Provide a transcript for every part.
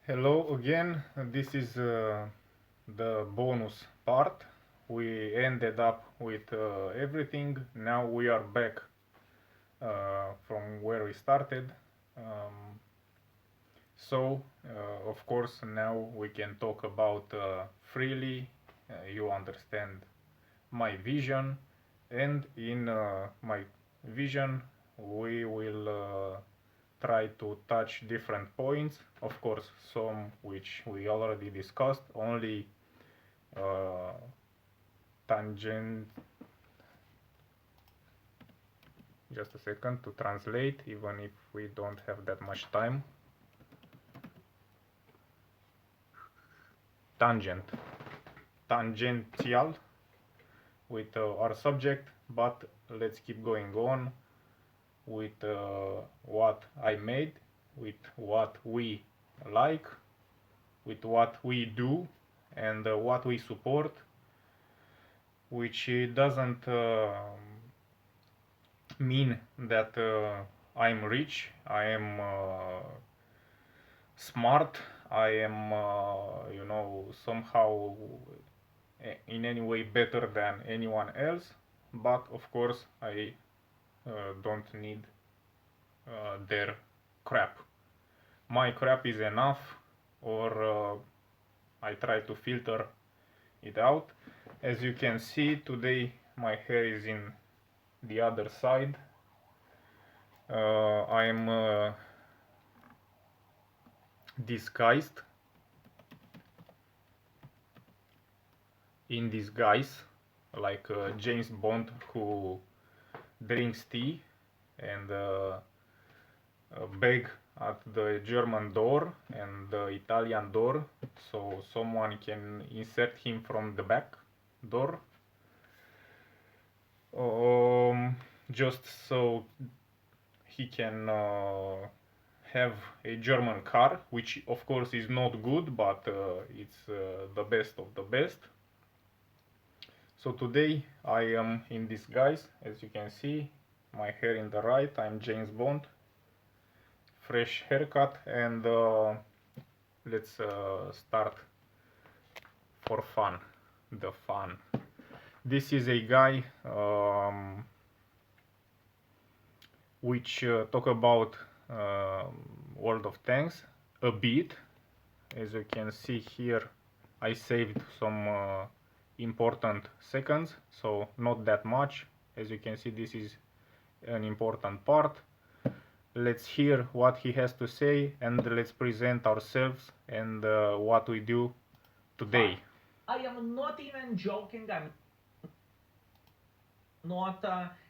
Hello again. This is the bonus part. We ended up with everything. Now we are back from where we started. Um, of course, now we can talk about freely. You understand my vision, and in my vision, we will try to touch different points. Of course, some which we already discussed, only uh, tangent. Just a second to translate, even if we don't have that much time. Tangent, tangential with our subject, but let's keep going on with what I made, with what we like, with what we do, and what we support, which doesn't mean that I'm rich, I am smart, I am, somehow in any way better than anyone else, but of course I don't need their crap. My crap is enough, or I try to filter it out. As you can see, today my hair is in the other side. I'm disguised in disguise, like James Bond who drinks tea and beg at the German door and the Italian door, so someone can insert him from the back door. Just so he can have a German car, which of course is not good, but it's the best of the best. So today I am in disguise, as you can see, my hair in the right, I'm James Bond, fresh haircut, and let's start for fun, the fun. This is a guy which talk about World of Tanks a bit. As you can see here, I saved some important seconds, so not that much. As you can see, this is an important part. Let's hear what he has to say, and let's present ourselves and what we do today. I am not even joking. I'm not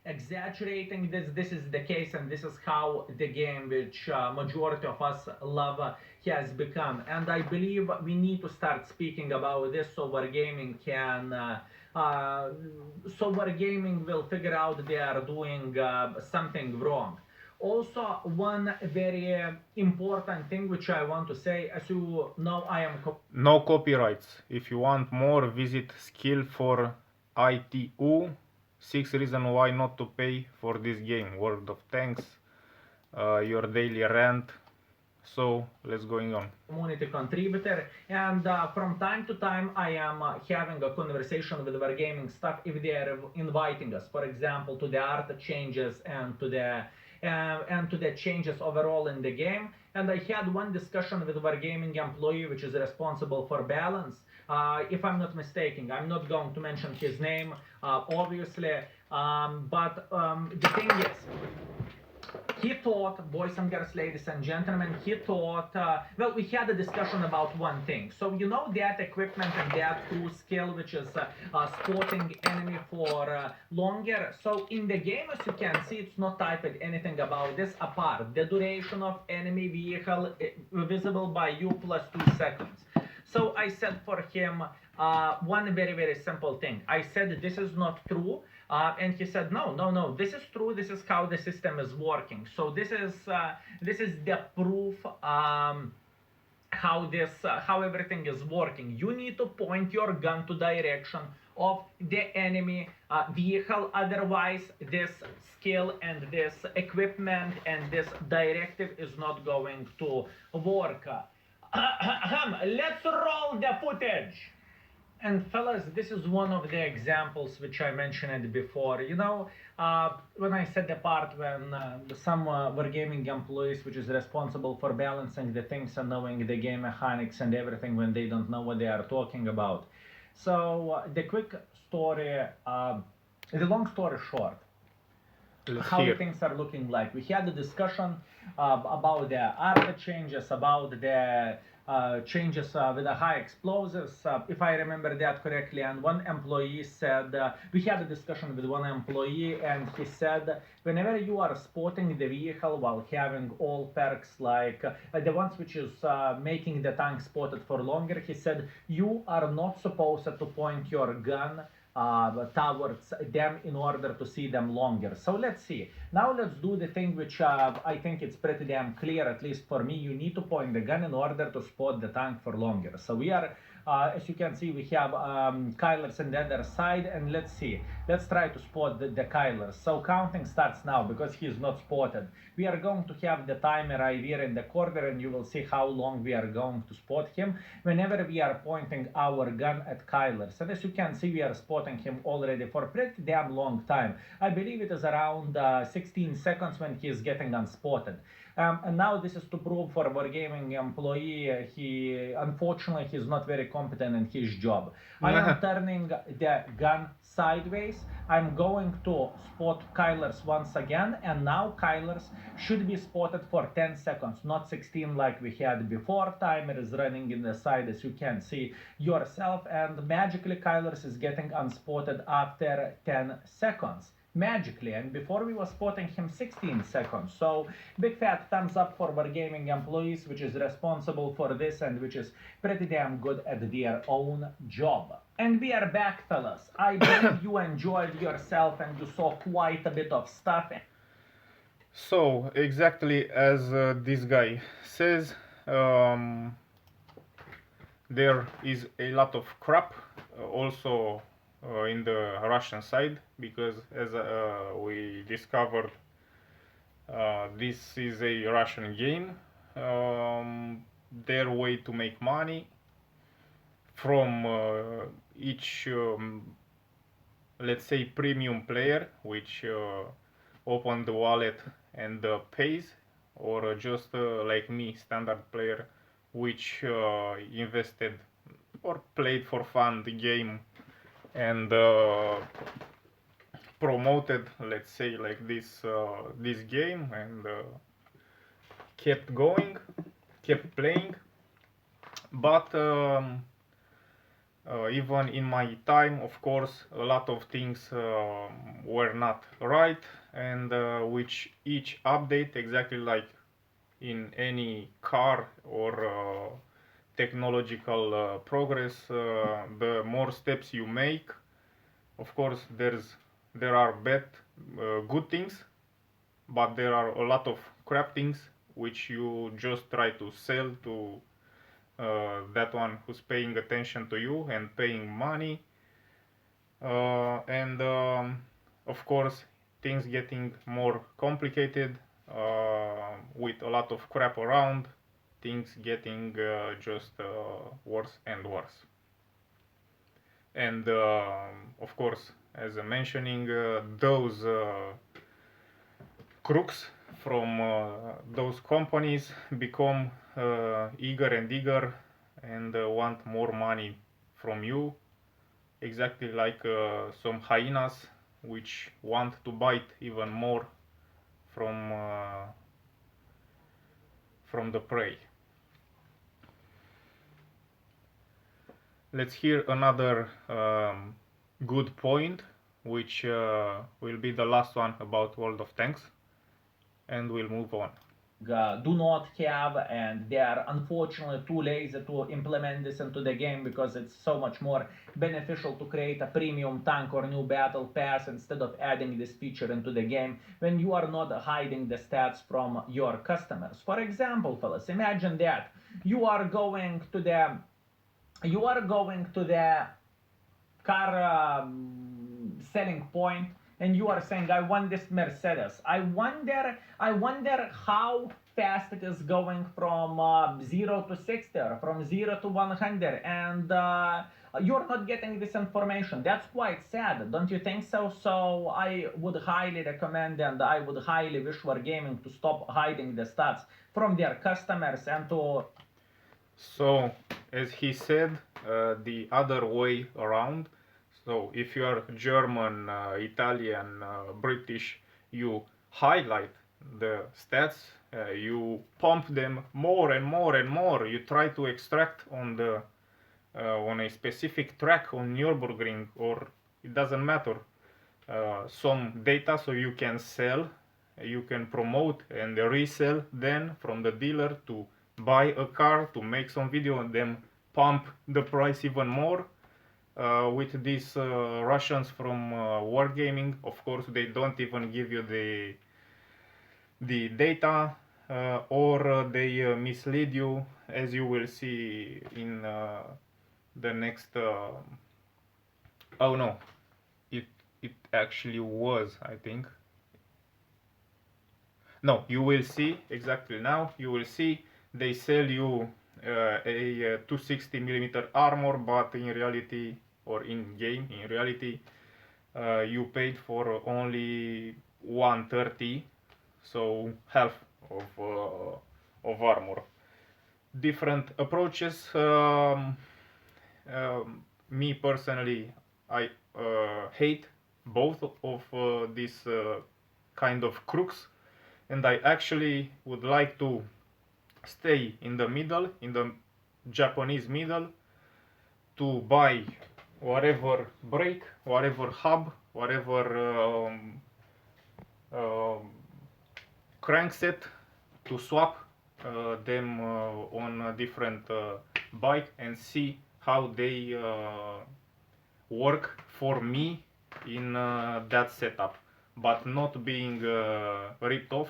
exaggerating this. This is the case, and this is how the game, which majority of us love, has become. And I believe we need to start speaking about this so Wargaming can. So Wargaming will figure out they are doing something wrong. Also, one very important thing which I want to say, as you know, I am No copyrights. If you want more, visit Skill for ITU. 6 reasons why not to pay for this game. World of Tanks, your daily rant. So let's going on. Community contributor, and from time to time I am having a conversation with Wargaming staff if they are inviting us, for example, to the art changes and to the changes overall in the game. And I had one discussion with Wargaming employee which is responsible for balance. If I'm not mistaken, I'm not going to mention his name, obviously, but the thing is, he thought, boys and girls, ladies and gentlemen, he thought, well, we had a discussion about one thing. So, you know, that equipment and that crew skill, which is spotting enemy for longer. So, in the game, as you can see, it's not typed anything about this apart. The duration of enemy vehicle visible by you plus 2 seconds. So, I said for him one very, very simple thing. I said, this is not true. And he said, no, no, no, this is true. This is how the system is working. So this is the proof how everything is working. You need to point your gun to direction of the enemy vehicle. Otherwise, this skill and this equipment and this directive is not going to work. Let's roll the footage. And fellas, this is one of the examples which I mentioned before. When I said the part when some wargaming employees, which is responsible for balancing the things and knowing the game mechanics and everything when they don't know what they are talking about. So the quick story, the long story short, Let's how the hear. things are looking like. We had a discussion about the art changes, about the changes with the high explosives, if I remember that correctly. And one employee said, we had a discussion with one employee, and he said, whenever you are spotting the vehicle while having all perks like the ones which is making the tank spotted for longer, he said, you are not supposed to point your gun towards them in order to see them longer. So let's see. Now let's do the thing which I think it's pretty damn clear, at least for me. You need to point the gun in order to spot the tank for longer. So we are, as you can see, we have Kylers on the other side, and let's see. Let's try to spot the Kylers. So counting starts now because he is not spotted. We are going to have the timer right here in the corner, and you will see how long we are going to spot him whenever we are pointing our gun at Kylers. And as you can see, we are spotting him already for a pretty damn long time. I believe it is around 16 seconds when he is getting unspotted. And now this is to prove for a wargaming employee, he unfortunately he's not very competent in his job. I am turning the gun sideways. I'm going to spot Kylers once again, and now Kylers should be spotted for 10 seconds, not 16 like we had before. Timer is running in the side as you can see yourself, and magically Kylers is getting unspotted after 10 seconds magically, and before we were spotting him 16 seconds. So big fat thumbs up for wargaming employees, which is responsible for this and which is pretty damn good at their own job. And we are back, fellas. I believe you enjoyed yourself and you saw quite a bit of stuff. So, exactly as this guy says, um, there is a lot of crap also in the Russian side, because as we discovered, this is a Russian game. Their way to make money from each, let's say, premium player which open the wallet and pays, or just like me, standard player, which invested or played for fun the game and promoted, let's say, like this game, and kept going, kept playing. But even in my time, of course, a lot of things were not right, and which each update, exactly like in any car or technological progress, the more steps you make, of course, there are good things, but there are a lot of crap things which you just try to sell to that one who's paying attention to you and paying money, and of course things getting more complicated with a lot of crap around, things getting just worse and worse. And of course, as I'm mentioning, those crooks from those companies become eager and eager, and want more money from you, exactly like some hyenas which want to bite even more from the prey. Let's hear another good point, which will be the last one about World of Tanks, and we'll move on. Do not have, and they are unfortunately too lazy to implement this into the game because it's so much more beneficial to create a premium tank or new battle pass instead of adding this feature into the game when you are not hiding the stats from your customers. For example, fellas, imagine that you are going to the car selling point, and you are saying, I want this Mercedes. I wonder how fast it is going from 0 to 60 or from 0 to 100, and you're not getting this information. That's quite sad, don't you think so? So I would highly recommend, and I would highly wish Wargaming to stop hiding the stats from their customers and to. So, as he said, the other way around. So, if you are German, Italian, British, you highlight the stats, you pump them more and more and more. You try to extract on a specific track on Nürburgring, or it doesn't matter, some data so you can sell, you can promote and resell then from the dealer to buy a car, to make some video and then pump the price even more. With these Russians from Wargaming, of course, they don't even give you the data, or they mislead you, as you will see in the next. Oh no, it it actually was, I think. No, you will see exactly now. You will see they sell you a 260 millimeter armor, but in reality, or in game, in reality, you paid for only 130, so half of armor. Different approaches. Me personally, I hate both of these kind of crooks, and I actually would like to stay in the middle, in the Japanese middle, to buy whatever brake, whatever hub, whatever um, crankset, to swap them on a different bike and see how they work for me in that setup, but not being ripped off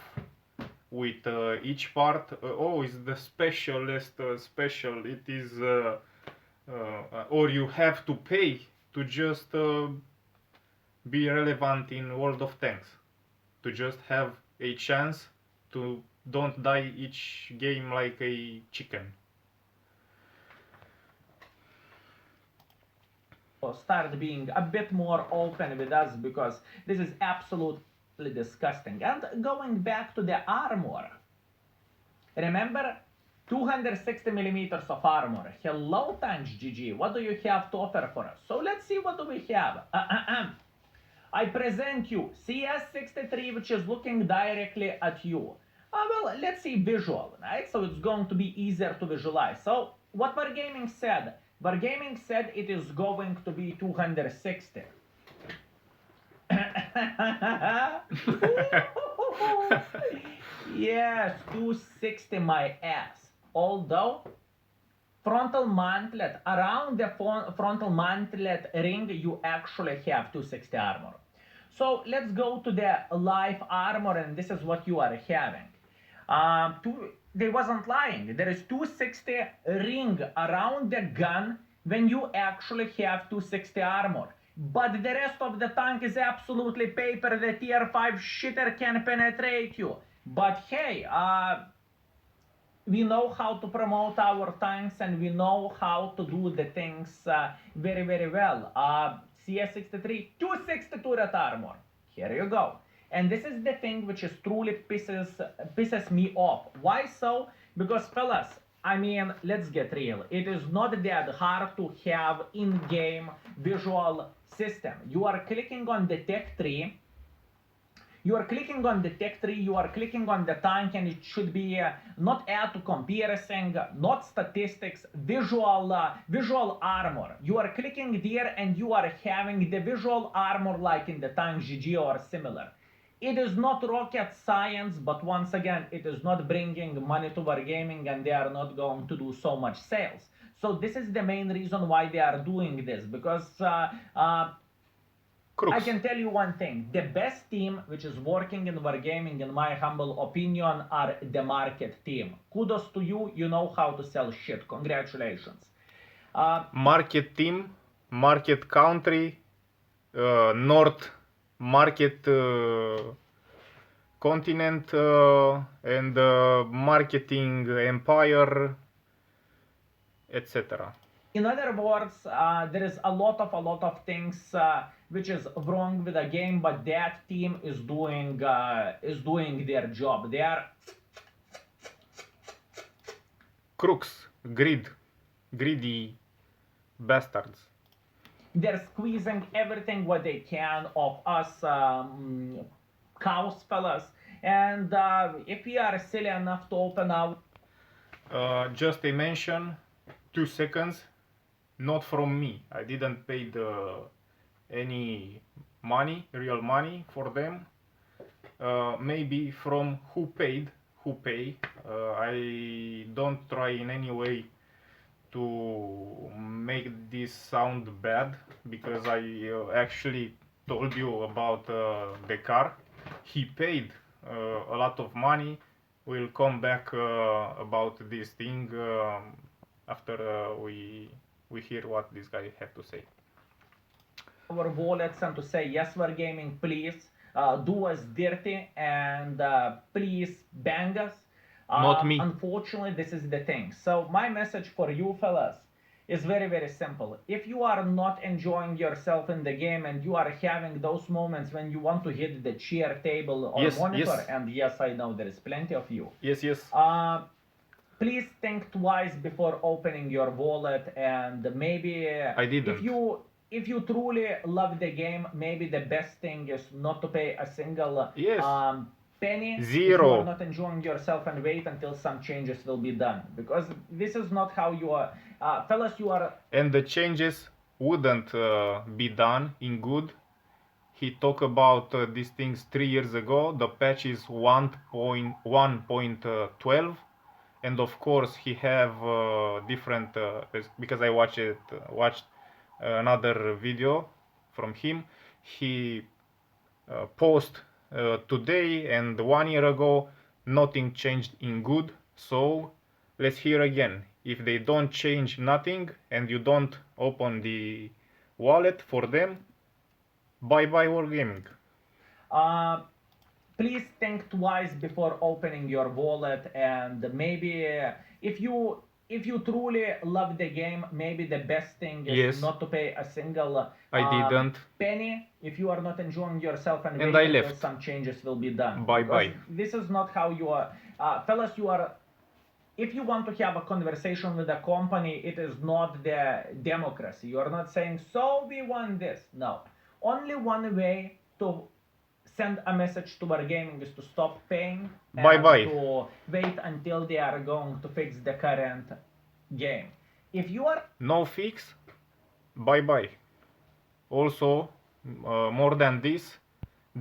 with each part. Oh, it's the specialist special. It is, or you have to pay to just be relevant in World of Tanks, to just have a chance to don't die each game like a chicken. Start being a bit more open with us, because this is absolutely disgusting. And going back to the armor, remember, 260 millimeters of armor. Hello, Tanks GG. What do you have to offer for us? So let's see what do we have. I present you CS63, which is looking directly at you. Well, let's see visual, right? So it's going to be easier to visualize. So what Wargaming said? Wargaming said it is going to be 260. Yes, 260 my ass. Although frontal mantlet, around the frontal mantlet ring, you actually have 260 armor. So let's go to the live armor, and this is what you are having. They wasn't lying. There is 260 ring around the gun when you actually have 260 armor. But the rest of the tank is absolutely paper. The tier 5 shitter can penetrate you. But hey, we know how to promote our tanks, and we know how to do the things very, very well. CS63, 260 turret armor. Here you go. And this is the thing which is truly pisses me off. Why so? Because, fellas, I mean, let's get real. It is not that hard to have in-game visual system. You are clicking on the tech tree. You are clicking on the tech tree, you are clicking on the tank, and it should be not add to comparison, not statistics, visual armor. You are clicking there and you are having the visual armor like in the tank GG or similar. It is not rocket science, but once again, it is not bringing money to Wargaming, and they are not going to do so much sales. So this is the main reason why they are doing this, because I can tell you one thing. The best team which is working in Wargaming, in my humble opinion, are the market team. Kudos to you. You know how to sell shit. Congratulations. Market team, market country, North market continent and marketing empire, etc. In other words, there is a lot of things which is wrong with the game, but that team is doing their job. They are Crooks, greedy bastards. they're squeezing everything what they can of us cows fellas, and if we are silly enough to open our Just a mention, 2 seconds, not from me. I didn't pay any money, real money for them. Maybe from who pay. I don't try in any way to make this sound bad because I actually told you about the car. He paid a lot of money. We'll come back about this thing after we hear what this guy had to say. wallets and to say yes we're gaming, please do us dirty and please bang us. Not me. Unfortunately, this is the thing. So my message for you fellas is very very simple. If you are not enjoying yourself in the game and you are having those moments when you want to hit the chair, table, or Yes, monitor, yes. and yes, I know there is plenty of you, Yes, yes. please think twice before opening your wallet, and maybe I didn't. if you truly love the game, maybe the best thing is not to pay a single Yes. penny if Zero. you are not enjoying yourself, and wait until some changes will be done, because this is not how you are fellas, you are And the changes wouldn't be done in good. He talked about these things 3 years ago. The patch is 1.12, and of course he have different because I watched another video from him. He post today and 1 year ago, nothing changed in good. So let's hear again. If they don't change nothing and you don't open the wallet for them, bye bye wargaming. uh, please think twice before opening your wallet, and maybe if you truly love the game, maybe the best thing is Yes. not to pay a single I didn't. penny if you are not enjoying yourself, and And wait I until left. some changes will be done. Bye Because bye. this is not how you are, fellas. You are, if you want to have a conversation with a company, it is not the democracy. You are not saying, so we want this. No. Only one way to send a message to Wargaming is to stop paying and Bye-bye. to wait until they are going to fix the current game. If you are No fix, bye bye. Also, more than this,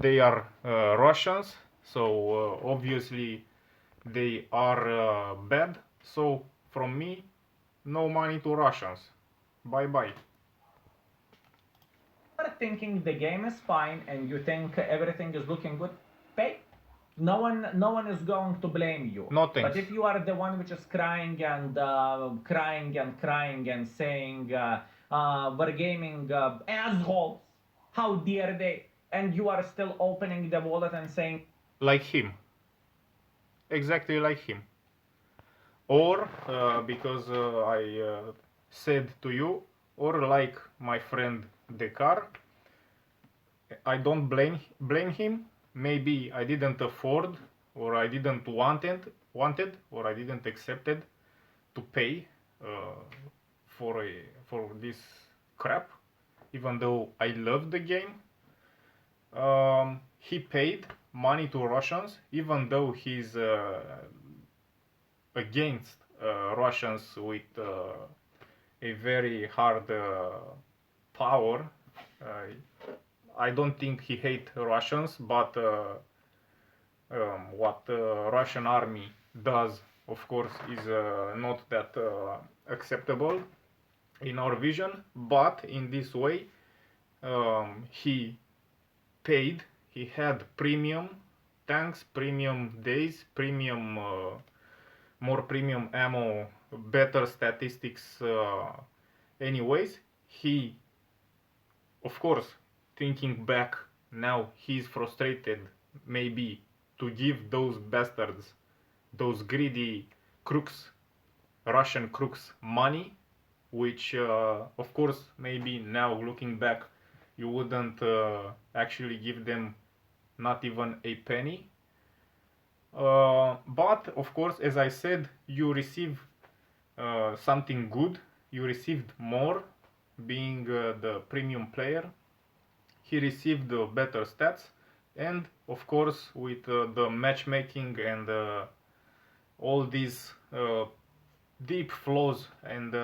they are Russians, so obviously they are bad. So from me, no money to Russians. Bye bye. thinking the game is fine and you think everything is looking good, pay. No one is going to blame you. No thanks. But if you are the one which is crying and crying and saying Wargaming assholes, how dare they, and you are still opening the wallet and saying Like him. Exactly like him. Or because I said to you, or like my friend Dekar, I don't blame him. Maybe I didn't afford, or I didn't wanted, or I didn't accepted to pay uh, for this crap, even though I love the game. He paid money to Russians, even though he's against Russians with a very hard power. I don't think he hates Russians, but what Russian army does, of course, is not that acceptable in our vision. But in this way, he paid. He had premium tanks, premium days, premium, more premium ammo, better statistics. Anyways, he, of course, thinking back now, he's frustrated maybe to give those bastards, those greedy crooks, Russian crooks, money, which of course maybe now looking back you wouldn't actually give them not even a penny. But of course, as I said, you receive something good. You received more being the premium player. He received better stats, and of course, with the matchmaking and all these deep flows and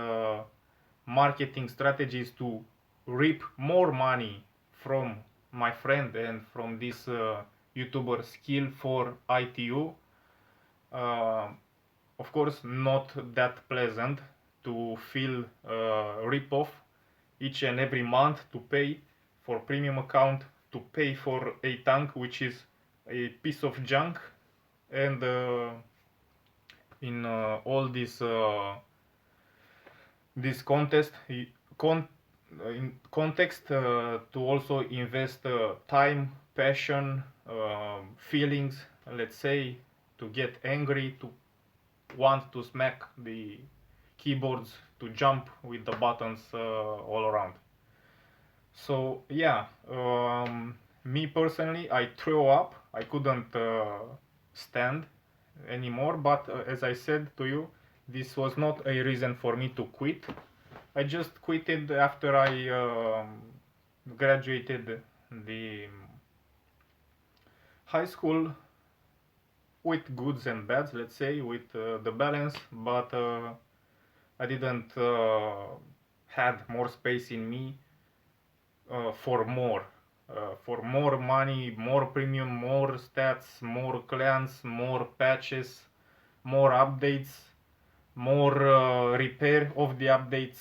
marketing strategies to reap more money from my friend and from this YouTuber skill for ITU. Uh, of course, not that pleasant to feel rip off each and every month to pay for premium account, to pay for a tank which is a piece of junk, and in all this contest con- in context to also invest time, passion, feelings, let's say, to get angry, to want to smack the keyboards, to jump with the buttons all around. So yeah, me personally, I threw up. I couldn't stand anymore. But as I said to you, this was not a reason for me to quit. I just quitted after I graduated the high school with goods and bads, let's say, with the balance. But I didn't had more space in me for more money, more premium, more stats, more clans, more patches, more updates, more repair of the updates,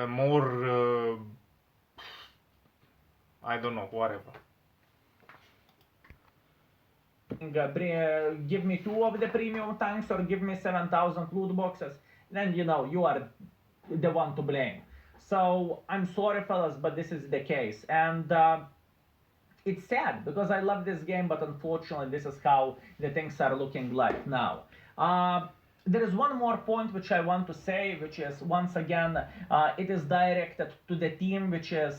more I don't know, whatever. Give me two of the premium tanks or give me 7,000 loot boxes, then you are the one to blame. So I'm sorry, fellas, but this is the case, and it's sad because I love this game, but unfortunately, this is how the things are looking like now. There is one more point which I want to say, which is once again, it is directed to the team which is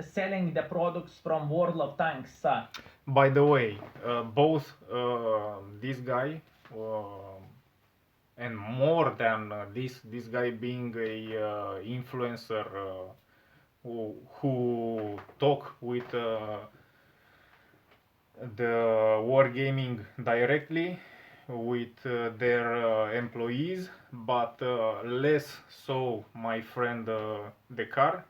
selling the products from World of Tanks. By the way, both this guy and more than this guy being a influencer who talk with the wargaming directly with their employees, but less so my friend Dekar.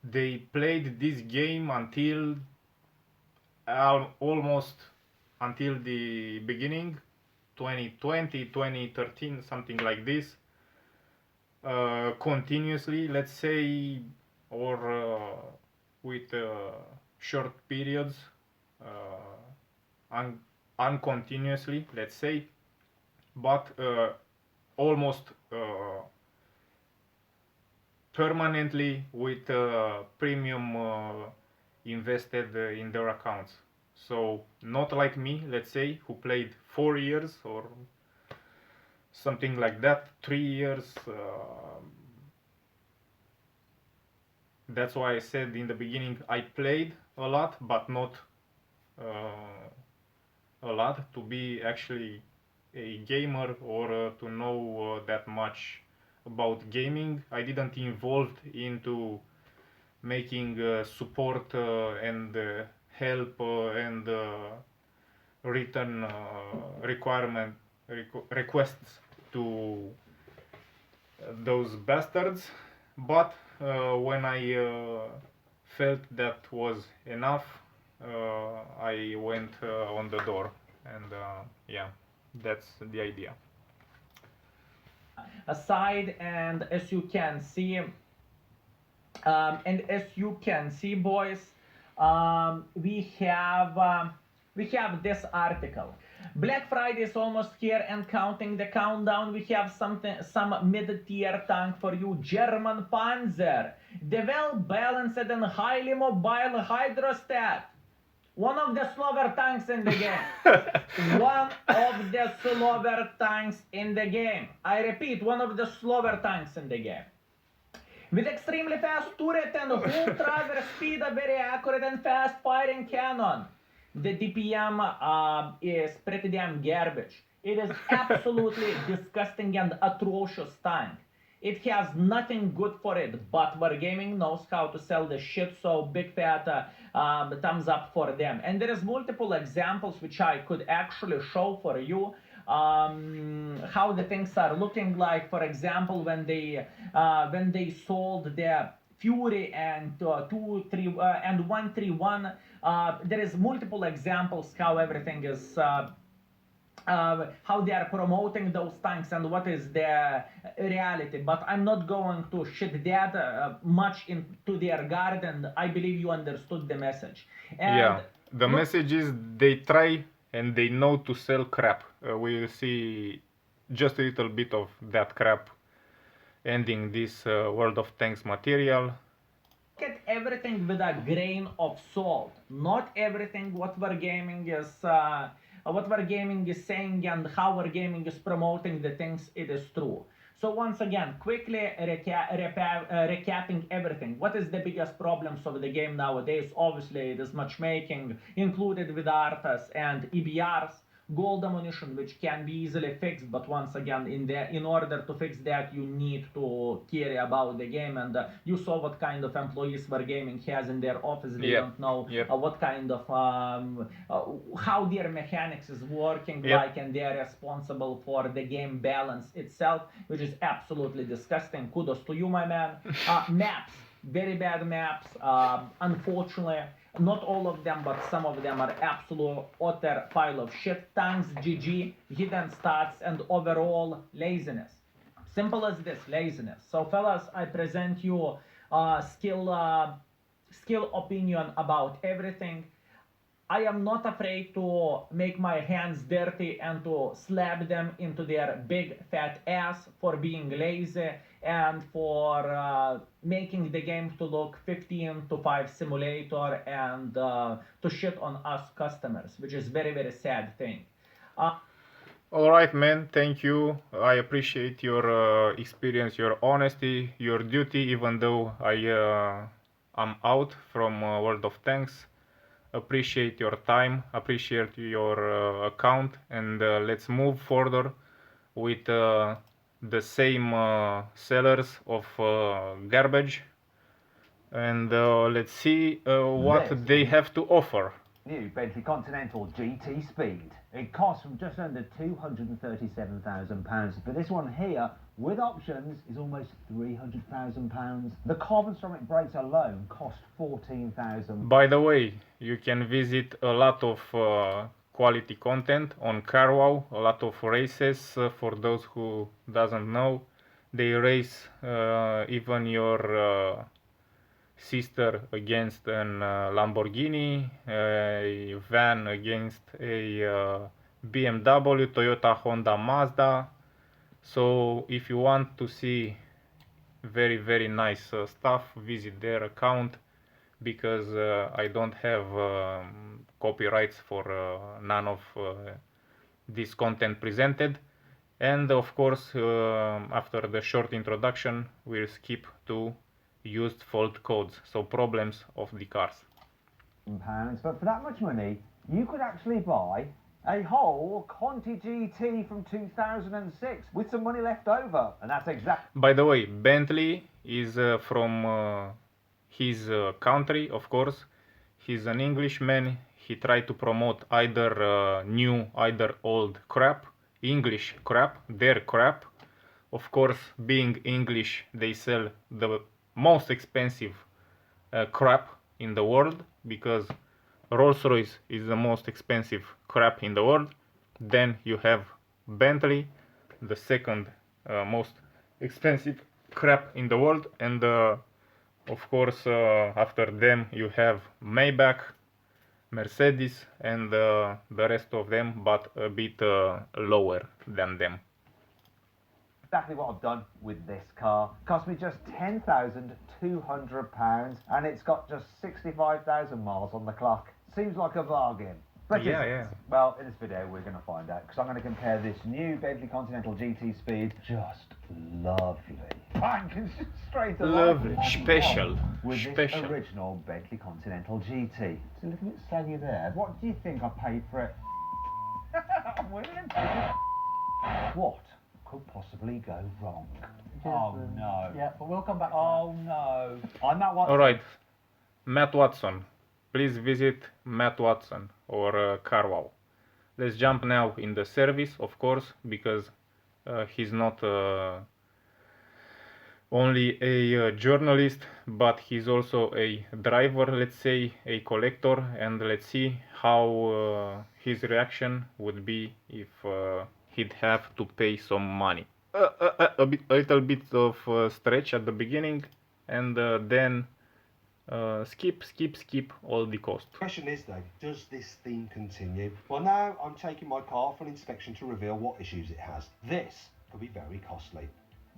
They played this game until almost until the beginning, 2020, 2013, something like this, continuously, let's say, or with short periods, uncontinuously, let's say, but almost permanently with premium invested in their accounts. So not like me, let's say, who played 4 years or something like that, 3 years. That's why I said in the beginning I played a lot, but not a lot to be actually a gamer or to know that much about gaming. I didn't involved into making support and help and written requests to those bastards. But when I felt that was enough, I went on the door, and yeah, that's the idea. Aside, and as you can see, boys, we have this article. Black Friday is almost here and counting the countdown. We have some mid-tier tank for you, German Panzer, the well-balanced and highly mobile hydrostat. One of the slower tanks in the game. One of the slower tanks in the game. I repeat, one of the slower tanks in the game. With extremely fast turret and whole traverse speed, a very accurate and fast firing cannon. The DPM is pretty damn garbage. It is absolutely disgusting and atrocious tank. It has nothing good for it, but Wargaming knows how to sell the shit, so big fat thumbs up for them. And there is multiple examples which I could actually show for you how the things are looking like. For example, when they sold their Fury and 2-3 and 131, there is multiple examples how everything is. How they are promoting those tanks and what is the reality, but I'm not going to shit that much into their garden. I believe you understood the message. Yeah, And the look, message is they try and they know to sell crap. We'll see just a little bit of that crap ending this World of Tanks material. look at everything with a grain of salt. Not everything what Wargaming is saying and how Wargaming is promoting the things, it is true. So once again, quickly recapping everything. What is the biggest problems of the game nowadays? Obviously, it is matchmaking included with Arthas and EBRs. Gold ammunition, which can be easily fixed, but once again, in order to fix that, you need to care about the game. And you saw what kind of employees Wargaming has in their office. They Yep. don't know Yep. what kind of how their mechanics is working Yep. like, and they are responsible for the game balance itself, which is absolutely disgusting. Kudos to you, my man. Maps, very bad maps. Unfortunately, not all of them, but some of them are absolute utter pile of shit. Tanks, GG, hidden stats, and overall laziness. Simple as this, laziness. So, fellas, I present you skill opinion about everything. I am not afraid to make my hands dirty and to slap them into their big fat ass for being lazy and for making the game to look 15 to 5 simulator and to shit on us customers, which is very, very sad thing. All right, man. Thank you. I appreciate your experience, your honesty, your duty. Even though I'm out from World of Tanks, appreciate your time, appreciate your account, and let's move further with the same sellers of garbage, and let's see what This they is have to offer. new Bentley Continental GT Speed. It costs from just under £237,000, but this one here, with options, is almost £300,000. The carbon ceramic brakes alone cost £14,000. By the way, you can visit a lot of quality content on CarWow, a lot of races. For those who doesn't know, they race even your sister against an Lamborghini, a van against a BMW, Toyota, Honda, Mazda. So if you want to see very nice stuff, visit their account, because I don't have copyrights for none of this content presented. And of course, after the short introduction, we'll skip to used fault codes, so problems of the cars. But for that much money, you could actually buy a whole Conti GT from 2006 with some money left over, and that's exactly. By the way, Bentley is from his country, of course. He's an Englishman. He tried to promote either new, either old crap, English crap, their crap. Of course, being English, they sell the most expensive crap in the world, because Rolls-Royce is the most expensive crap in the world. Then you have Bentley, the second most expensive crap in the world, and of course after them you have Maybach, Mercedes, and the rest of them, but a bit lower than them. Exactly what I've done with this car. Cost me just £10,200, and it's got just 65,000 miles on the clock. Seems like a bargain. But Yeah, is it? yeah. Well, in this video we're going to find out, because I'm going to compare this new Bentley Continental GT Speed, just lovely, bang, straight to Lovely, life, special, with special. this original Bentley Continental GT. It's a little bit saggy there. What do you think I paid for it? I'm willing to. What could possibly go wrong? Oh no. Yeah, but we'll come back to Oh no. I'm not one. Alright, Matt Watson. Please visit Matt Watson or Carwow. Let's jump now in the service, of course, because he's not only a journalist, but he's also a driver, let's say, a collector, and let's see how his reaction would be if he'd have to pay some money. A little bit of stretch at the beginning, and then skip all the cost. The question is though, does this theme continue? Well, now I'm taking my car for an inspection to reveal what issues it has. This could be very costly.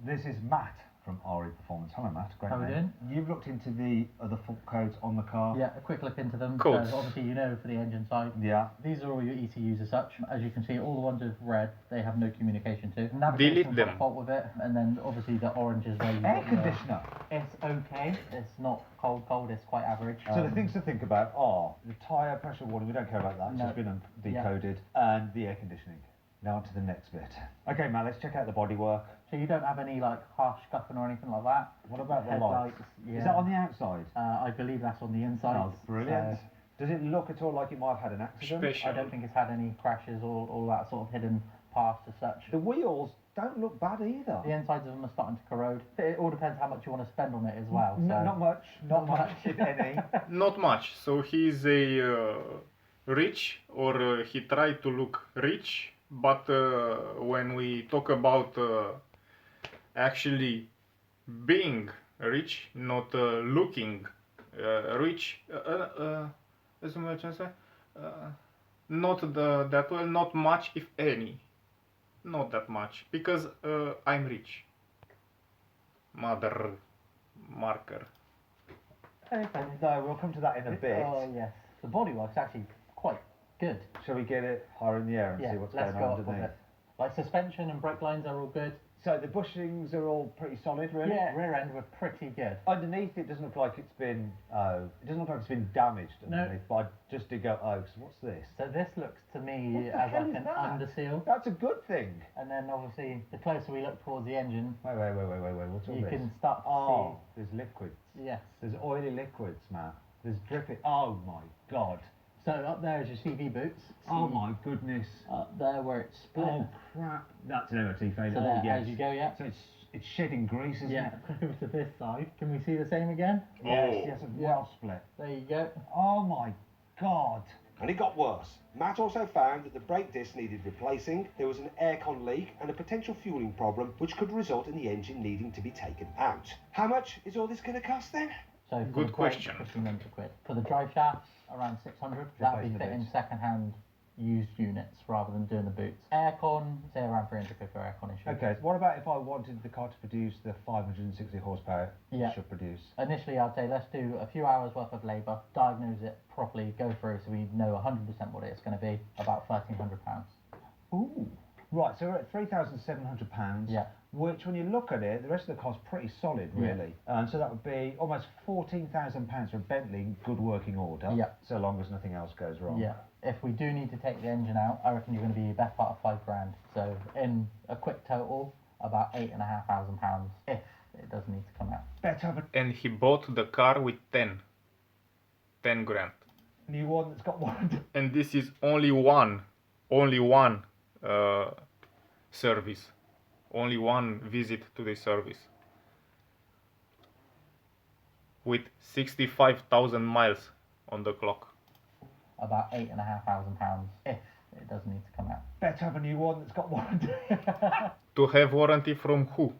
This is Matt from RE Performance. Hello, Matt. Great How we name. You've looked into the other fault codes on the car. Yeah, a quick look into them. Codes. So obviously, you know, for the engine side, Yeah. these are all your ECUs as such. As you can see, all the ones with red, they have no communication to. Delete Navigation's got a them. fault with it, and then obviously the orange is where you Air got the- conditioner. It's okay. It's not cold. It's quite average. So the things to think about are the tyre pressure warning. We don't care about that. It's No. just been decoded. And the air conditioning. Now on to the next bit. Okay, Matt, let's check out the bodywork. So you don't have any like harsh scuffing or anything like that. What about the lights? Yeah. Is that on the outside? I believe that's on the inside. Oh, brilliant. So Does it look at all like it might have had an accident? Special. I don't think it's had any crashes or all that sort of hidden past as such. The wheels don't look bad either. The insides of them are starting to corrode. It all depends how much you want to spend on it as well. So. Not much. Not Not much, much. if any. Not much. So he's a rich, or he tried to look rich, but when we talk about actually being rich, not looking rich, as much as not that well, not much, if any, not that much, because I'm rich. Mother marker. Okay. No, we'll come to that in a bit. Oh yes, the bodywork's actually quite good. Shall we get it higher in the air and Yeah, see what's let's going go on up with underneath? it. Like suspension and brake lines are all good. So the bushings are all pretty solid, really. Yeah, rear end were pretty good. Underneath, it doesn't look like it's been. It doesn't look like it's been damaged No. underneath. But I just did go, oh, so what's this? So this looks to me What the as hell like is an that? underseal. That's a good thing. And then obviously the closer we look towards the engine, Wait. What's all you this? can start to Oh, there's liquids. see. Yes. There's oily liquids, Matt. There's dripping. Oh my god. So up there is your CV boots. Oh See my goodness. Up there where it's split. Oh crap. That's an MOT failure. So Oh there, yes. as you go, yeah. So it's shedding grease, isn't Yeah, it? over to this side. Can we see the same again? Yes, well split. There you go. Oh my god. And it got worse. Matt also found that the brake disc needed replacing, there was an aircon leak and a potential fueling problem which could result in the engine needing to be taken out. How much is all this going to cost then? So for Good the brake, question. £1,500. For the drive shafts, around 600. That'll be Replacing the fitting boots. second-hand used units rather than doing the boots. Aircon, say around 300 quid for aircon issue. Okay, so what about if I wanted the car to produce the 560 horsepower Yeah. it should produce? Initially, I'd say let's do a few hours worth of labour, diagnose it properly, go through so we know 100% what it's going to be, about £1,300. Ooh. Right, so we're at £3,700. Yeah. Which, when you look at it, the rest of the car's pretty solid, Yeah. really. So that would be almost £14,000 for a Bentley in good working order. Yeah. So long as nothing else goes wrong. Yeah. If we do need to take the engine out, I reckon you're going to be best part of £5,000. So in a quick total, about £8,500 if it does need to come out. Better have And he bought the car with 10 grand. a new one that's got warranty. And this is only one service, only one visit to the service, with 65,000 miles on the clock. About £8,500 if it does need to come out. Better have a new one that's got warranty. To have warranty from who?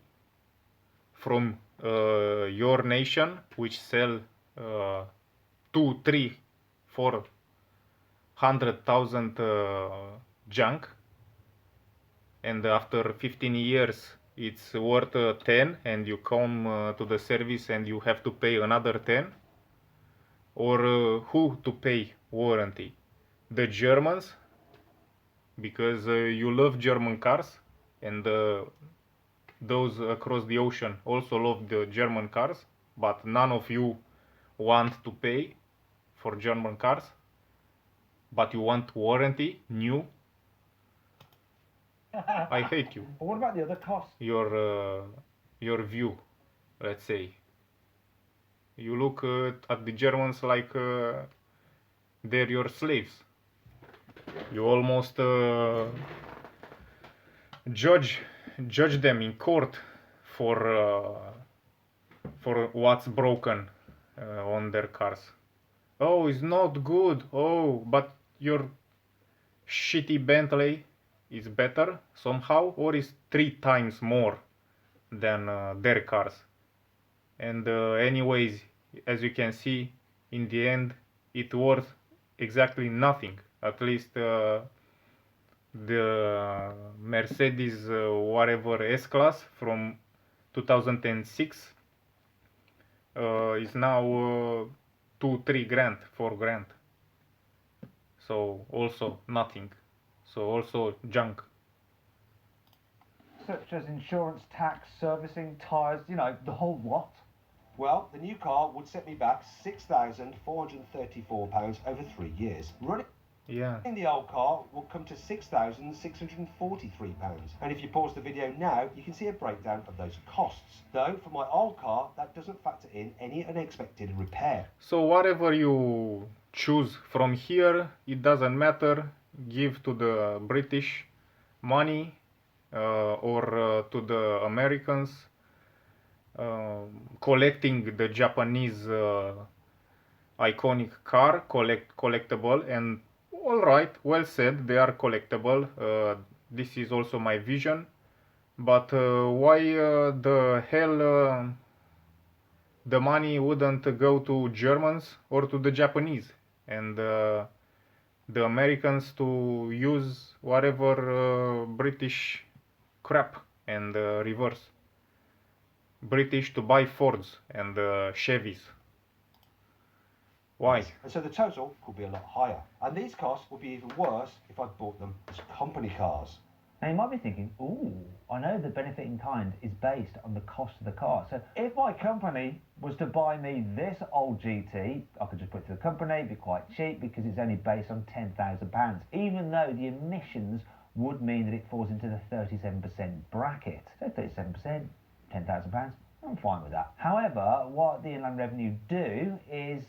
From your nation, which sell 2, 3, 400,000 junk, and after 15 years it's worth 10, and you come to the service and you have to pay another 10, or who to pay warranty. The Germans, because you love German cars, and those across the ocean also love the German cars, but none of you want to pay for German cars, but you want warranty, new. I hate you. But what about the other costs? Your view, let's say. You look at the Germans like they're your slaves. You almost judge them in court for what's broken on their cars. Oh, it's not good. Oh, but your shitty Bentley is better somehow, or is 3 times more than their cars. And anyways, as you can see, in the end, it worth exactly nothing. At least the Mercedes whatever S-Class from 2006 is now 2-3 grand, 4 grand. So also nothing. So also junk. Such as insurance, tax, servicing, tyres, you know, the whole lot. Well, the new car would set me back £6,434 over 3 years. Running Yeah. the old car will come to £6,643. And if you pause the video now, you can see a breakdown of those costs. Though, for my old car, that doesn't factor in any unexpected repair. So whatever you choose from here, it doesn't matter. Give to the British money or to the Americans. Collecting the Japanese iconic car, collectible, and all right, well said, they are collectible. This is also my vision, but why the hell the money wouldn't go to Germans or to the Japanese, and the Americans to use whatever British crap and reverse. British to buy Fords and Chevys. Why? And so the total could be a lot higher. And these costs would be even worse if I'd bought them as company cars. Now you might be thinking, ooh, I know the benefit in kind is based on the cost of the car. So if my company was to buy me this old GT, I could just put it to the company, be quite cheap because it's only based on £10,000, even though the emissions would mean that it falls into the 37% bracket. So 37%, £10,000, I'm fine with that. However, what the Inland Revenue do is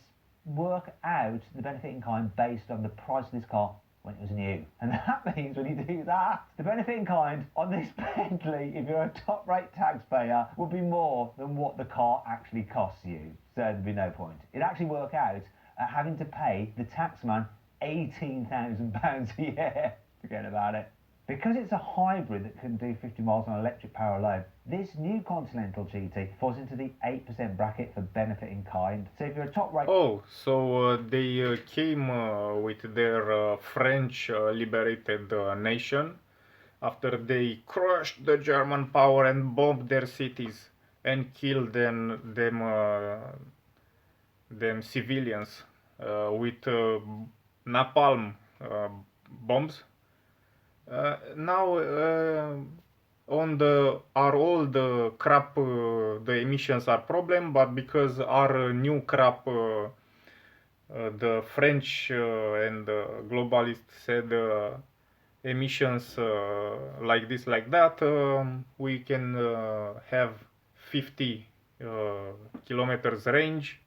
work out the benefit in kind based on the price of this car when it was new. And that means when you do that, the benefit in kind on this Bentley, if you're a top rate taxpayer, will be more than what the car actually costs you. So there'd be no point. It'd actually work out at having to pay the taxman £18,000 a year. Forget about it. Because it's a hybrid that can do 50 miles on electric power alone, this new Continental GT falls into the 8% bracket for benefit in kind. So if you're a top rate... Oh, so they came with their French liberated nation after they crushed the German power and bombed their cities and killed them civilians with napalm bombs. Now on the our old crap the emissions are problem, but because our new crap the French and globalists said emissions like this like that, we can have 50 kilometers range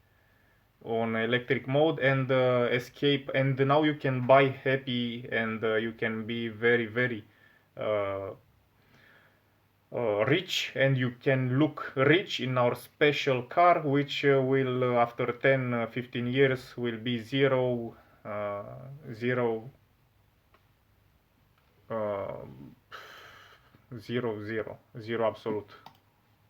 on electric mode and escape, and now you can buy happy and you can be very very rich, and you can look rich in our special car, which will after 10-15 years will be zero absolute.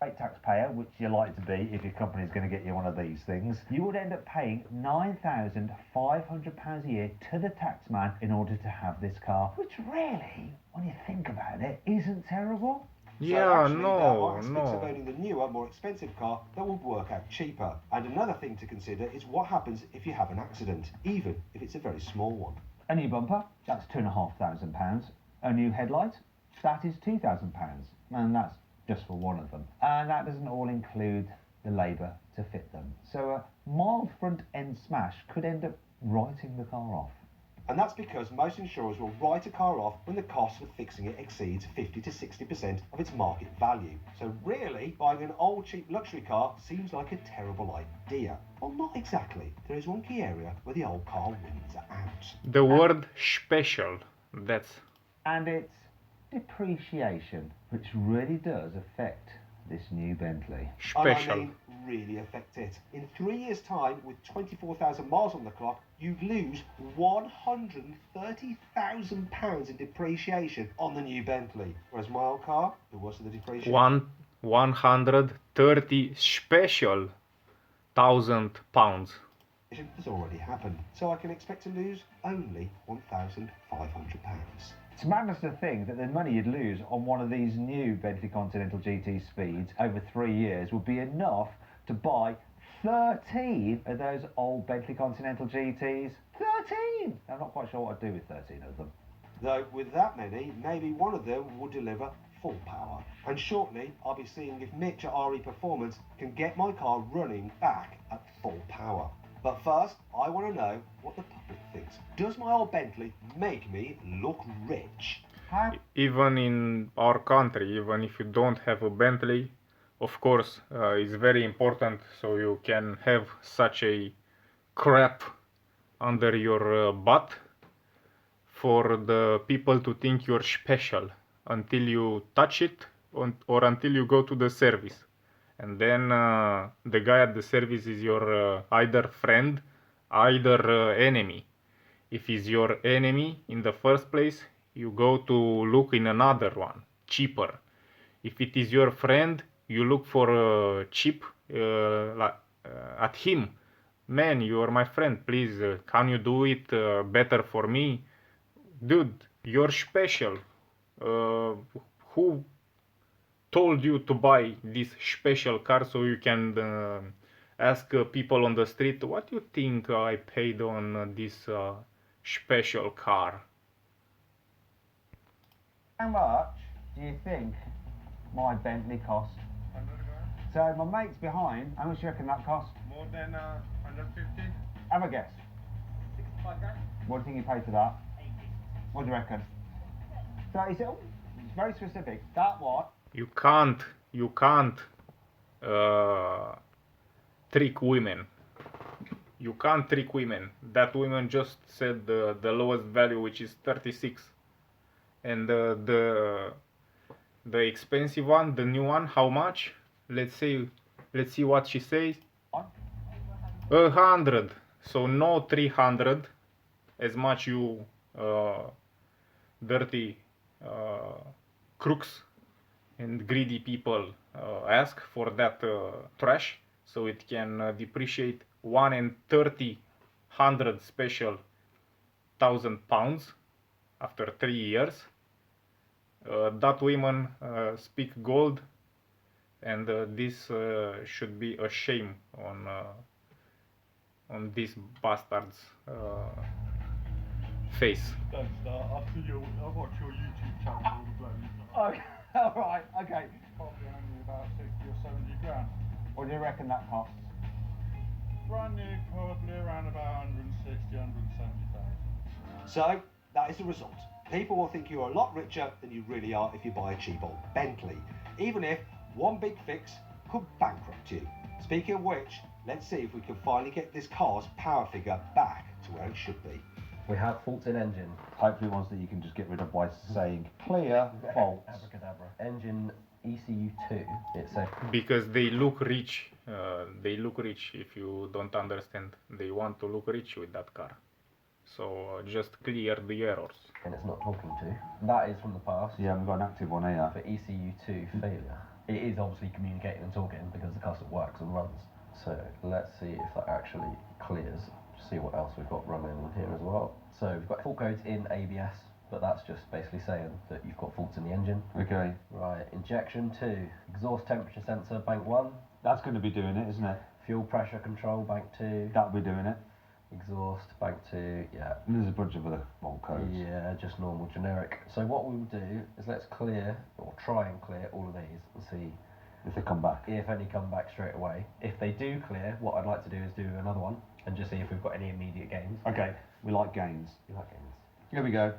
taxpayer, which you're likely to be if your company's going to get you one of these things, you would end up paying £9,500 a year to the taxman in order to have this car, which really, when you think about it, isn't terrible. Yeah, actually, there are no, aspects of no. owning the newer, more expensive car that will work out cheaper. And another thing to consider is what happens if you have an accident, even if it's a very small one. A new bumper, that's £2,500. A new headlight, that is £2,000. And that's just for one of them. And that doesn't all include the labour to fit them. So a mild front end smash could end up writing the car off. And that's because most insurers will write a car off when the cost of fixing it exceeds 50 to 60% of its market value. So really, buying an old cheap luxury car seems like a terrible idea. Well, not exactly. There is one key area where the old car wins out. The word special, that's And it's depreciation, which really does affect this new Bentley. And I special. mean, really affect it. In 3 years' time, with 24,000 miles on the clock, you'd lose £130,000 in depreciation on the new Bentley. Whereas my old car, it was the depreciation. 130 special £1,000. Has already happened, so I can expect to lose only £1,500. It's madness to think that the money you'd lose on one of these new Bentley Continental GT Speeds over 3 years would be enough to buy 13 of those old Bentley Continental GTs. 13! I'm not quite sure what I'd do with 13 of them. Though with that many, maybe one of them will deliver full power. And shortly, I'll be seeing if Mitch at RE Performance can get my car running back at full power. But first, I want to know what the public thinks. Does my old Bentley make me look rich? Even in our country, even if you don't have a Bentley, of course, it's very important so you can have such a crap under your butt for the people to think you're special until you touch it or until you go to the service. And then the guy at the service is your either friend, either enemy. If he's your enemy in the first place, you go to look in another one, cheaper. If it is your friend, you look for cheap at him. Man, you are my friend. Please, can you do it better for me? Dude, you're special. Who told you to buy this special car so you can ask people on the street, what do you think I paid on this special car? How much do you think my Bentley cost? 100 grand? So my mate's behind, how much do you reckon that cost? More than 150? Have a guess. 65 grand? What do you think you paid for that? 80. What do you reckon? So it's very specific. That one. You can't trick women. You can't trick women. That woman just said the lowest value, which is 36, and the expensive one, the new one, how much? Let's see what she says. 100. So no 300, as much you dirty crooks and greedy people ask for that trash, so it can depreciate 130 special £1,000 after 3 years. That women speak gold, and this should be a shame on these bastards' face. Don't start. I watch your YouTube channel all the bloody time. Okay, alright, okay. Probably only about 60 or 70 grand. What do you reckon that costs? Brand new, probably around about 160, 170,000. So, that is the result. People will think you are a lot richer than you really are if you buy a cheap old Bentley, even if one big fix could bankrupt you. Speaking of which, let's see if we can finally get this car's power figure back to where it should be. We have faults in engine. Hopefully ones that you can just get rid of by saying clear faults. Abracadabra. Engine ECU2. It's a Because they look rich. They look rich. If you don't understand, they want to look rich with that car. So just clear the errors. and it's not talking to. That is from the past. Yeah, we've got an active one here. For ECU2 failure. It is obviously communicating and talking because the custom works and runs. So let's see if that actually clears. See what else we've got running here as well. So we've got fault codes in ABS, but that's just basically saying that you've got faults in the engine. Okay. Right, injection 2, exhaust temperature sensor, bank 1, That's going to be doing it, isn't it? fuel pressure control, bank 2, That'll be doing it. exhaust, bank 2, yeah. And there's a bunch of other fault codes. Yeah, just normal generic. So what we will do is let's clear, or try and clear all of these and see If they come back. if any come back straight away. If they do clear, what I'd like to do is do another one and just see if we've got any immediate gains. Okay, we like gains. You like gains? Here we go.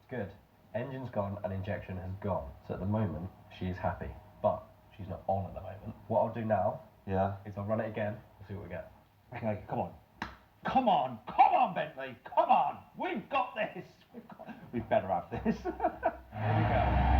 Good. Engine's gone and injection has gone. So at the moment, she is happy, but she's not on at the moment. What I'll do now Yeah. is I'll run it again and see what we get. Okay, come on. Come on, Bentley, come on. We've got this. We better have this. Here we go.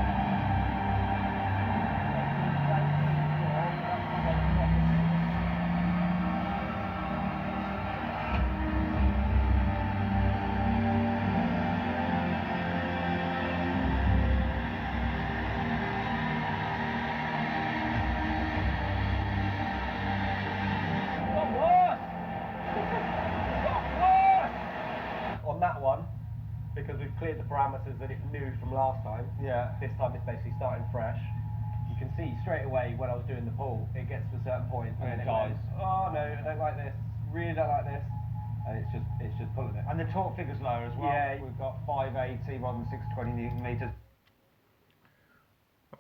On that one, because we've cleared the parameters that it knew from last time, Yeah. this time it's basically starting fresh. You can see straight away when I was doing the pull, it gets to a certain point And it then dies. goes, oh no, I don't like this, really don't like this, and it's just pulling it. And the torque figure's lower as well. Yeah. We've got 580 rather than 620 newton meters.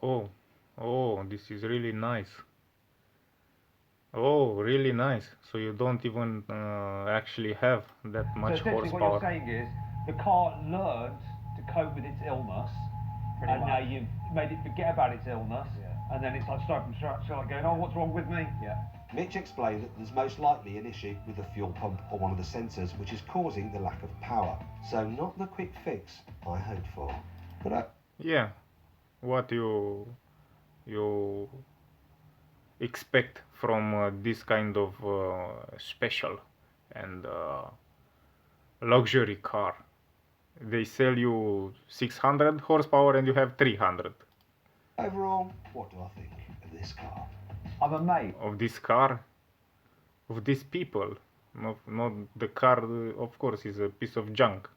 Oh, this is really nice. Oh, really nice. So you don't even actually have that So much essentially what horsepower. you're saying is the car learned to cope with its illness, Pretty and much. now you've made it forget about its illness, Yeah. and then it's like starting from scratch, like going, oh, what's wrong with me? Yeah. Mitch explained that there's most likely an issue with the fuel pump or one of the sensors, which is causing the lack of power. So not the quick fix I hoped for. But Yeah, what you expect from this kind of special and luxury car. They sell you 600 horsepower and you have 300 overall, what do I think of this car? I'm amazed. of this car, of these people. Not the car, of course, is a piece of junk.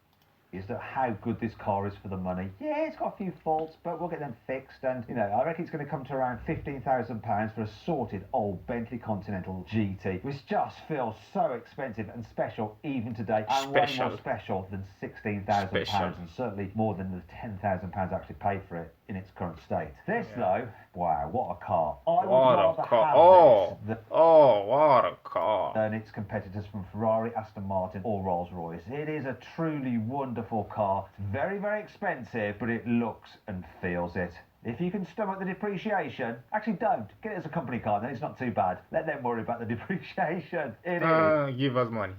Is that how good this car is for the money? Yeah, it's got a few faults, but we'll get them fixed. And you know, I reckon it's going to come to around £15,000 for a sorted old Bentley Continental GT, which just feels so expensive and special even today, and way Special. more special than £16,000, Special. and certainly more than the £10,000 actually paid for it in its current state. This Yeah. though, wow, what a car! I would What a rather car! have Oh, this what a car! than its competitors from Ferrari, Aston Martin or Rolls-Royce. It is a truly wonderful car. It's very, very expensive, but it looks and feels it. If you can stomach the depreciation, actually don't. Get it as a company car, then it's not too bad. Let them worry about the depreciation. It is. Give us money.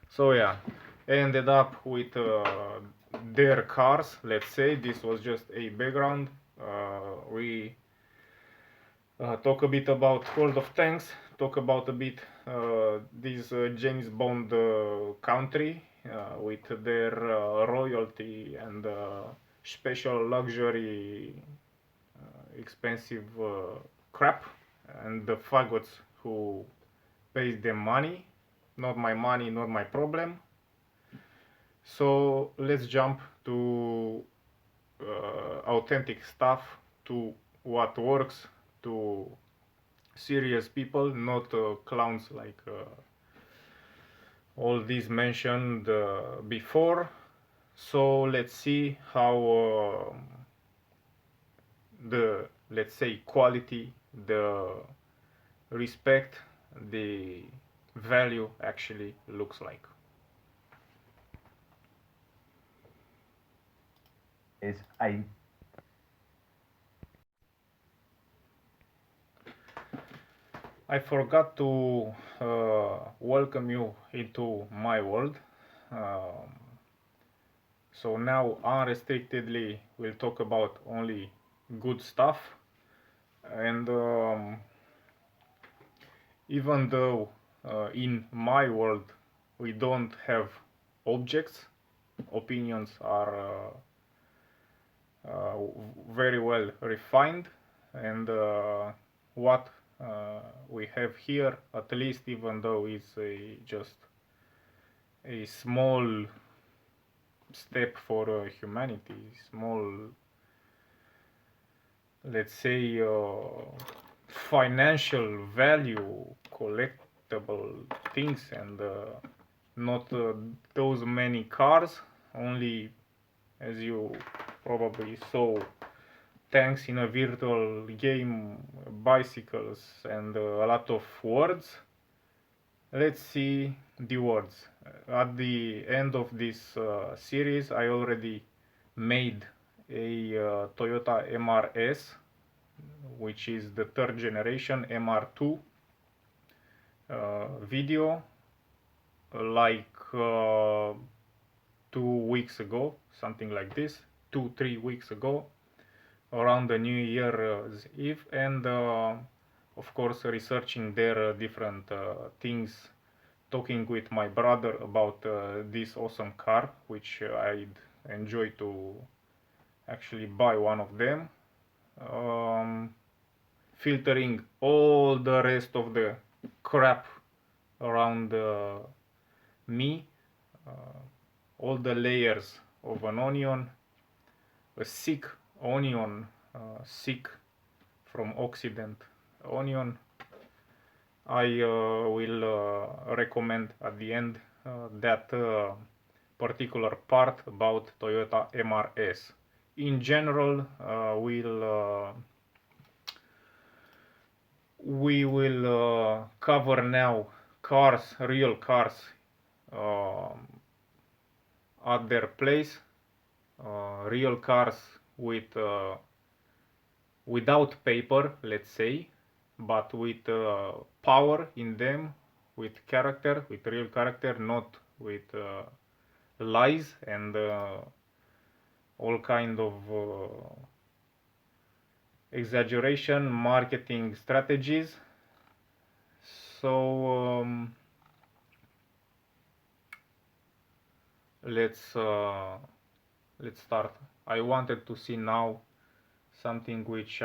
So yeah, ended up with their cars. Let's say this was just a background. We talk a bit about World of Tanks. Talk about a bit this James Bond country with their royalty and special luxury, expensive crap, and the faggots who pays them money. Not my money, not my problem. So let's jump to authentic stuff, to what works, to serious people, not clowns like all these mentioned before. So let's see how the, let's say, quality, the respect, the value actually looks like. Is a I forgot to welcome you into my world. So now unrestrictedly we'll talk about only good stuff, and even though in my world we don't have objects, opinions are very well refined, and what we have here, at least, even though it's just a small step for humanity, small, let's say, financial value, collectible things, and not those many cars, only, as you probably saw, tanks in a virtual game, bicycles, and a lot of words. Let's see the words. At the end of this series, I already made a Toyota MRS, which is the third generation MR2 video, like 2 weeks ago, something like this, 2-3 weeks ago, around the New Year's Eve, and of course researching their different things, talking with my brother about this awesome car, which I'd enjoy to actually buy one of them, filtering all the rest of the crap around me, all the layers of an onion, a sick onion, sick from Occident onion. I will recommend at the end that particular part about Toyota MRS. In general, we will cover now cars, real cars, at their place, real cars with without paper, let's say, but with power in them, with character, with real character, not with lies and all kind of exaggeration marketing strategies. So let's start. I wanted to see now something which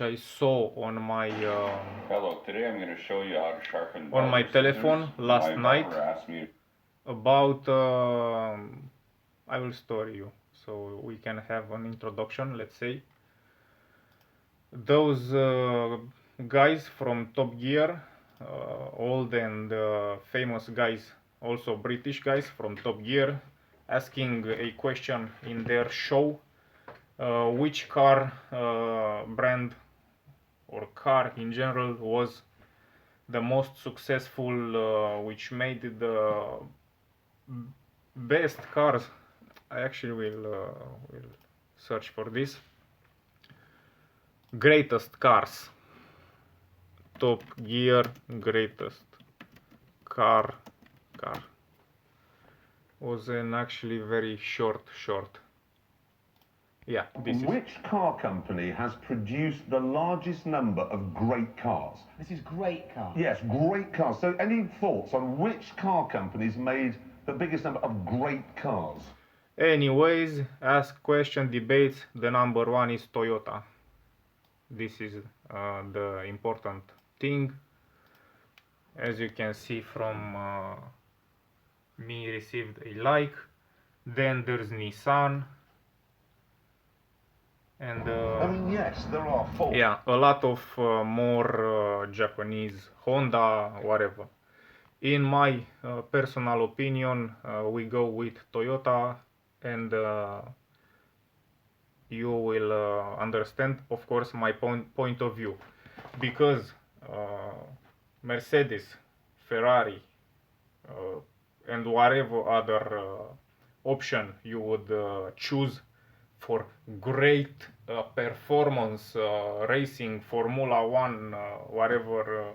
I saw on my Hello, today I'm going to show you how to sharpen on my barber telephone scissors. last My night barber asked me about I will story you so we can have an introduction, let's say. Those guys from Top Gear, old and famous guys, also British guys from Top Gear, asking a question in their show, which car brand or car in general was the most successful, which made the best cars. I actually will search for this. Greatest cars. Top Gear greatest car was an actually very short. Yeah, this is. Which car company has produced the largest number of great cars? This is great car. Yes, great cars. So any thoughts on which car companies made the biggest number of great cars? Anyways, ask question, debates, the number one is Toyota. This is the important thing. As you can see from me received a like. Then there's Nissan. And I mean, yes, there are four. yeah, a lot of more Japanese, Honda, whatever. In my personal opinion, we go with Toyota, and you will understand, of course, my point of view, because Mercedes, Ferrari, and whatever other option you would choose for great performance racing, Formula One, whatever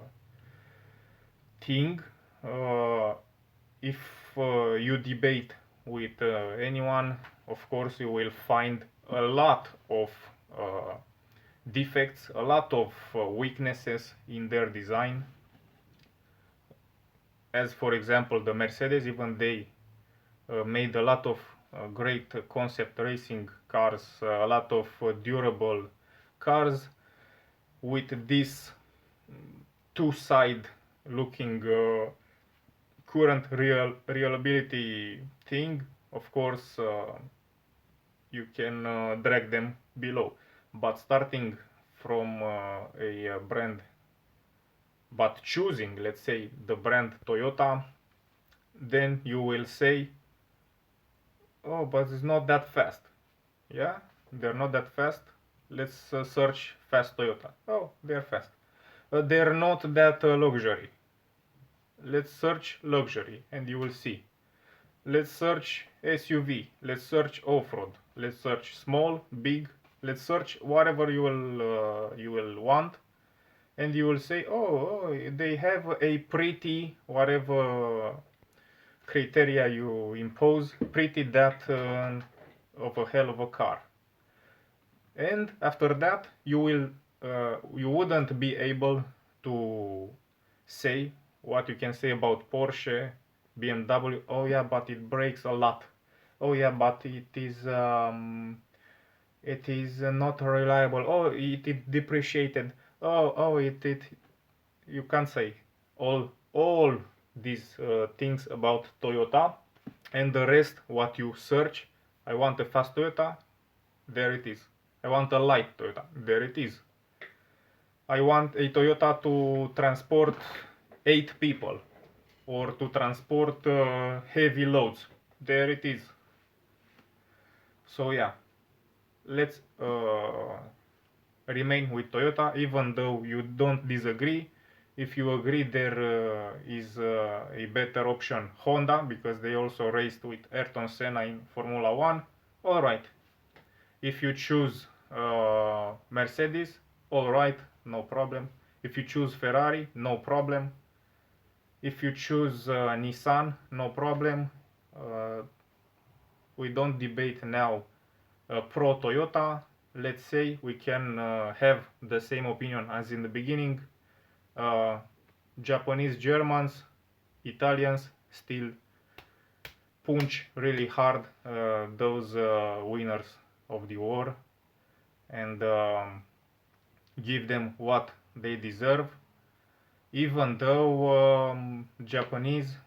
thing, if you debate with anyone, of course you will find a lot of defects, a lot of weaknesses in their design. As for example, the Mercedes, even they made a lot of great concept racing cars, a lot of durable cars with this two-side looking current reliability thing, of course you can drag them below. But starting from a brand, but choosing, let's say, the brand Toyota, then you will say, oh, but it's not that fast. Yeah, they're not that fast. Let's search fast Toyota. Oh, they're fast. They're not that luxury. Let's search luxury and you will see. Let's search SUV. Let's search off-road. Let's search small, big. Let's search whatever you will want, and you will say, oh, they have a pretty whatever criteria you impose, pretty that of a hell of a car. And after that, you wouldn't be able to say what you can say about Porsche, BMW. Oh yeah, but it brakes a lot. Oh yeah, but it is not reliable. Oh, it depreciated. Oh, it you can't say all these things about Toyota, and the rest what you search. I want a fast Toyota. There it is. I want a light Toyota. There it is. I want a Toyota to transport 8 people or to transport heavy loads. There it is. So yeah, let's remain with Toyota, even though you don't disagree. If you agree there is a better option, Honda, because they also raced with Ayrton Senna in Formula 1, alright. If you choose Mercedes, alright, no problem. If you choose Ferrari, no problem. If you choose Nissan, no problem. We don't debate now pro Toyota. Let's say we can have the same opinion as in the beginning. Japanese, Germans, Italians still punch really hard those winners of the war and give them what they deserve, even though Japanese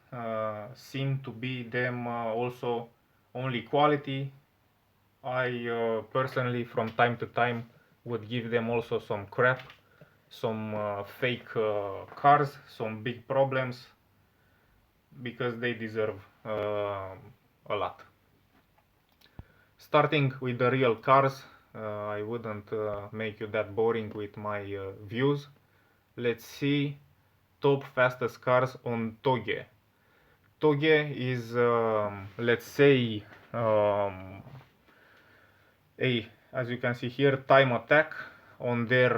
seem to be them also only quality. I personally from time to time would give them also some crap, some fake cars, some big problems, because they deserve a lot. Starting with the real cars, I wouldn't make you that boring with my views. Let's see top fastest cars on Toge. Toge is, let's say, as you can see here, time attack on their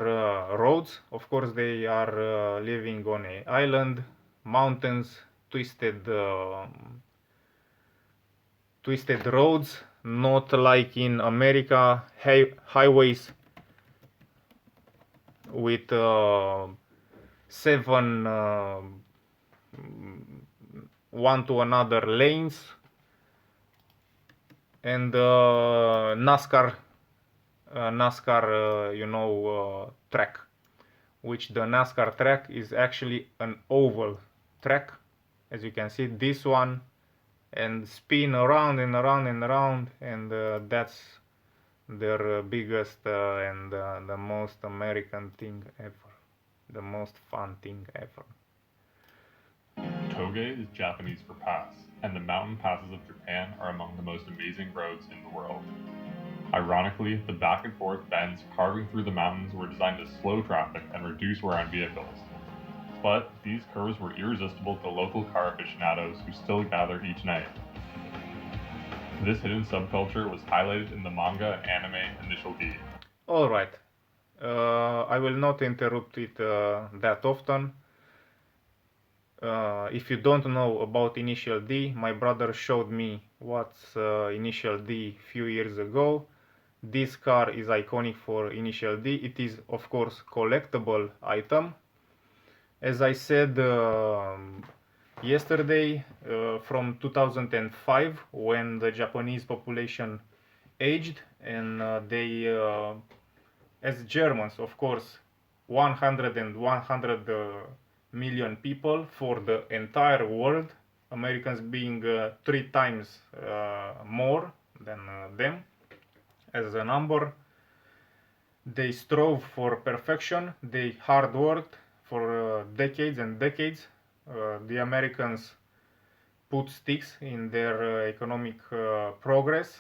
roads. Of course, they are living on an island, mountains, twisted roads, not like in America, highways with 7 one to another lanes, and NASCAR track, which the NASCAR track is actually an oval track, as you can see, this one, and spin around and around and around, and that's their biggest and the most American thing ever, the most fun thing ever. Toge is Japanese for pass, and the mountain passes of Japan are among the most amazing roads in the world. Ironically, the back and forth bends carving through the mountains were designed to slow traffic and reduce wear on vehicles. But these curves were irresistible to local car aficionados who still gather each night. This hidden subculture was highlighted in the manga anime Initial D. Alright, I will not interrupt it that often. If you don't know about Initial D, my brother showed me what's Initial D few years ago. This car is iconic for Initial D. It is of course collectible item. As I said yesterday, from 2005, when the Japanese population aged and they, as Germans of course, 100 and 100 million people for the entire world, Americans being 3 times more than them as a number. They strove for perfection, they hard worked for decades and decades. The Americans put sticks in their economic progress,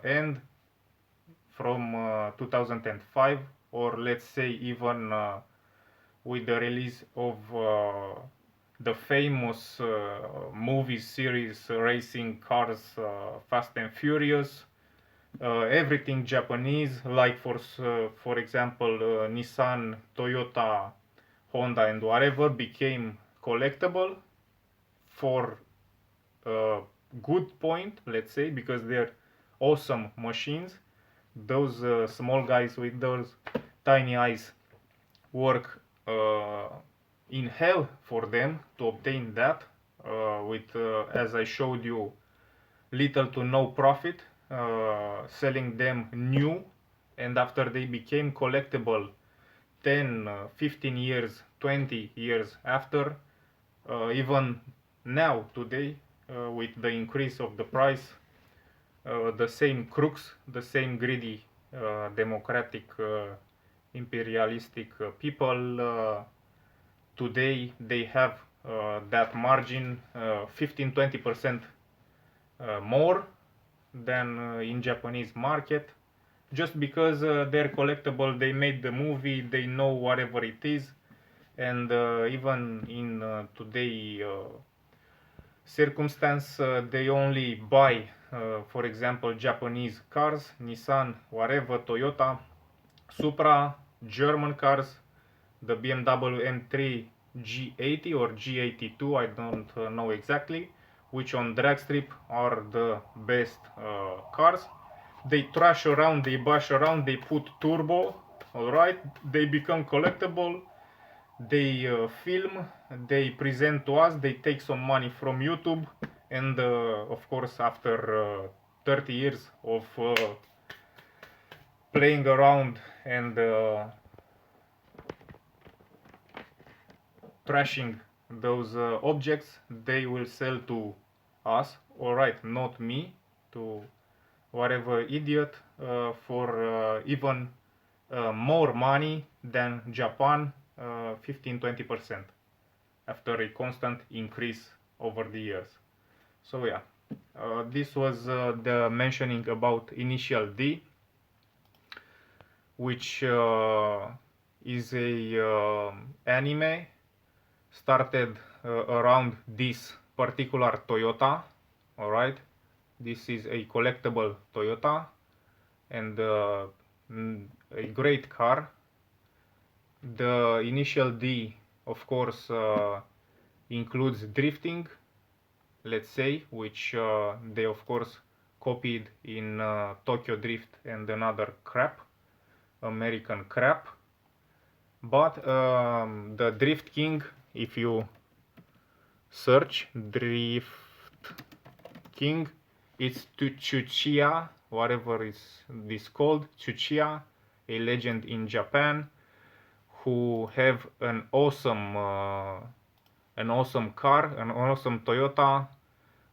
and from 2005, or let's say even with the release of the famous movie series Racing Cars Fast and Furious, everything Japanese, like for example Nissan, Toyota, Honda and whatever, became collectible for a good point, let's say, because they're awesome machines. Those small guys with those tiny eyes work in hell for them to obtain that, with as I showed you, little to no profit, selling them new, and after they became collectible 10, 15 years, 20 years after, even now today, with the increase of the price, the same crooks, the same greedy, democratic, imperialistic people, today they have that margin 15-20% more than in Japanese market, just because they're collectible, they made the movie, they know whatever it is, and even in today circumstance, they only buy, for example, Japanese cars, Nissan, whatever, Toyota, Supra, German cars, the BMW M3 G80 or G82, I don't know exactly, which on drag strip are the best cars. They trash around, they bash around, they put turbo, alright, they become collectible, they film, they present to us, they take some money from YouTube, and of course after 30 years of playing around and trashing those objects, they will sell to us, alright, not me, to whatever idiot, for even more money than Japan, 15-20%, after a constant increase over the years. So yeah, this was the mentioning about Initial D, which is a anime started around this particular Toyota. Alright, this is a collectible Toyota and a great car. The Initial D, of course, includes drifting, let's say, which they of course copied in Tokyo Drift and another crap, American crap. But the Drift King, if you search Drift King, it's Tsuchiya, whatever is this called, Tsuchiya, a legend in Japan, who have an awesome car, an awesome Toyota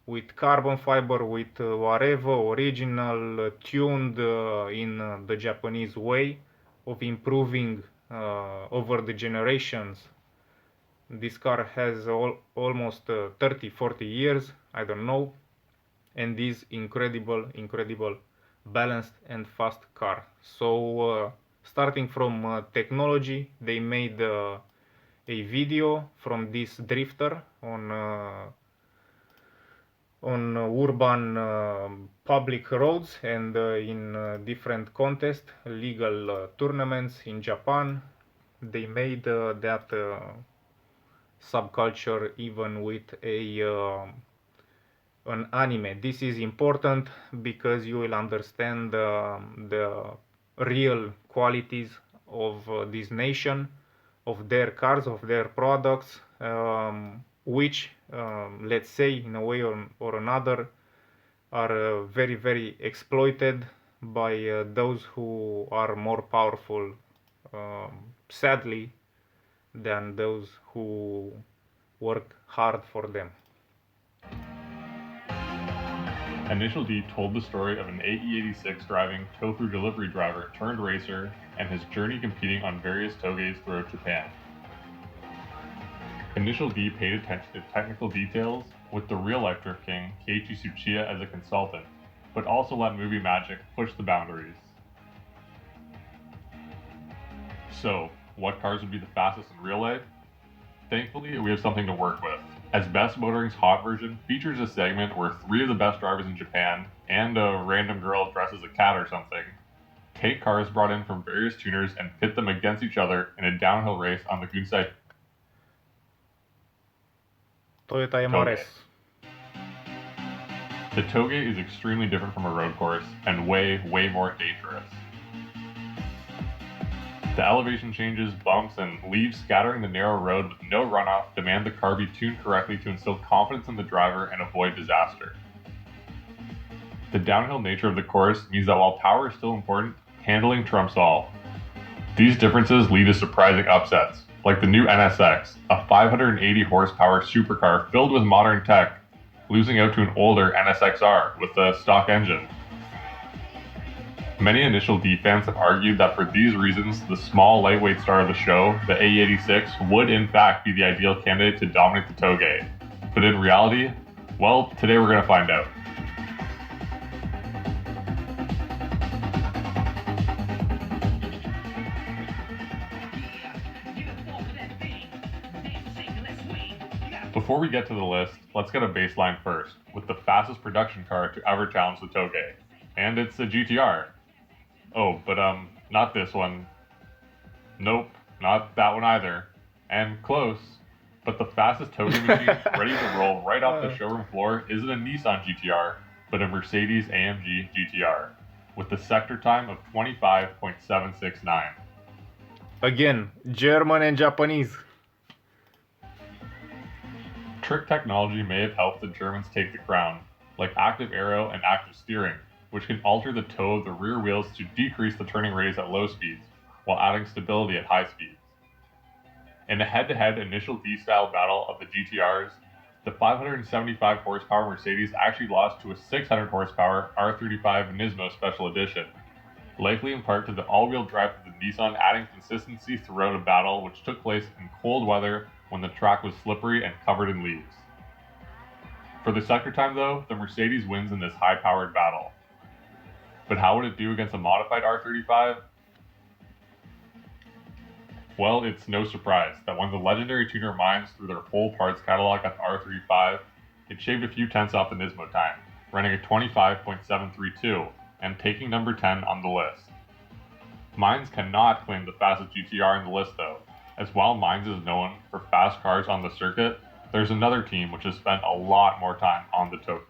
with carbon fiber, with whatever, original, tuned in the Japanese way of improving over the generations. This car has almost 30-40 years, I don't know, and this incredible balanced and fast car. So starting from technology, they made a video from this drifter on urban public roads and in different contests, legal tournaments in Japan. They made that subculture even with an anime. This is important because you will understand the real qualities of this nation, of their cars, of their products, which, let's say, in a way or another, are very exploited by those who are more powerful sadly, than those who work hard for them. Initial D told the story of an AE86 driving tofu delivery driver turned racer and his journey competing on various togeis throughout Japan. Initial D paid attention to technical details with the real life Drift King, Keiichi Tsuchiya, as a consultant, but also let movie magic push the boundaries. So, what cars would be the fastest in real life? Thankfully, we have something to work with, as Best Motoring's Hot version features a segment where 3 of the best drivers in Japan, and a random girl dressed as a cat or something, take cars brought in from various tuners and pit them against each other in a downhill race on the Gunsai Toyota Toge. MRS. The Toge is extremely different from a road course, and way more dangerous. The elevation changes, bumps, and leaves scattering the narrow road with no runoff demand the car be tuned correctly to instill confidence in the driver and avoid disaster. The downhill nature of the course means that while power is still important, handling trumps all. These differences lead to surprising upsets, like the new NSX, a 580 horsepower supercar filled with modern tech, losing out to an older NSXR with a stock engine. Many Initial D fans have argued that for these reasons, the small, lightweight star of the show, the AE86, would in fact be the ideal candidate to dominate the Toge. But in reality, well, today we're going to find out. Before we get to the list, let's get a baseline first, with the fastest production car to ever challenge the Toge. And it's a GTR. Oh, but not this one. Nope, not that one either. And close. But the fastest Toge machine ready to roll right off the showroom floor isn't a Nissan GTR, but a Mercedes AMG GTR, with the sector time of 25.769. Again, German and Japanese. Trick technology may have helped the Germans take the crown, like active aero and active steering, which can alter the toe of the rear wheels to decrease the turning radius at low speeds, while adding stability at high speeds. In a head-to-head Initial D-style battle of the GTRs, the 575 horsepower Mercedes actually lost to a 600 horsepower R35 Nismo Special Edition, likely in part to the all-wheel drive of the Nissan adding consistency throughout a battle which took place in cold weather when the track was slippery and covered in leaves. For the sector time though, the Mercedes wins in this high-powered battle. But how would it do against a modified R35? Well, it's no surprise that when the legendary tuner mines through their whole parts catalog at the R35, it shaved a few tenths off the Nismo time, running at 25.732, and taking number 10 on the list. Mines cannot claim the fastest GTR in the list though, as while Mines is known for fast cars on the circuit, there's another team which has spent a lot more time on the Toge.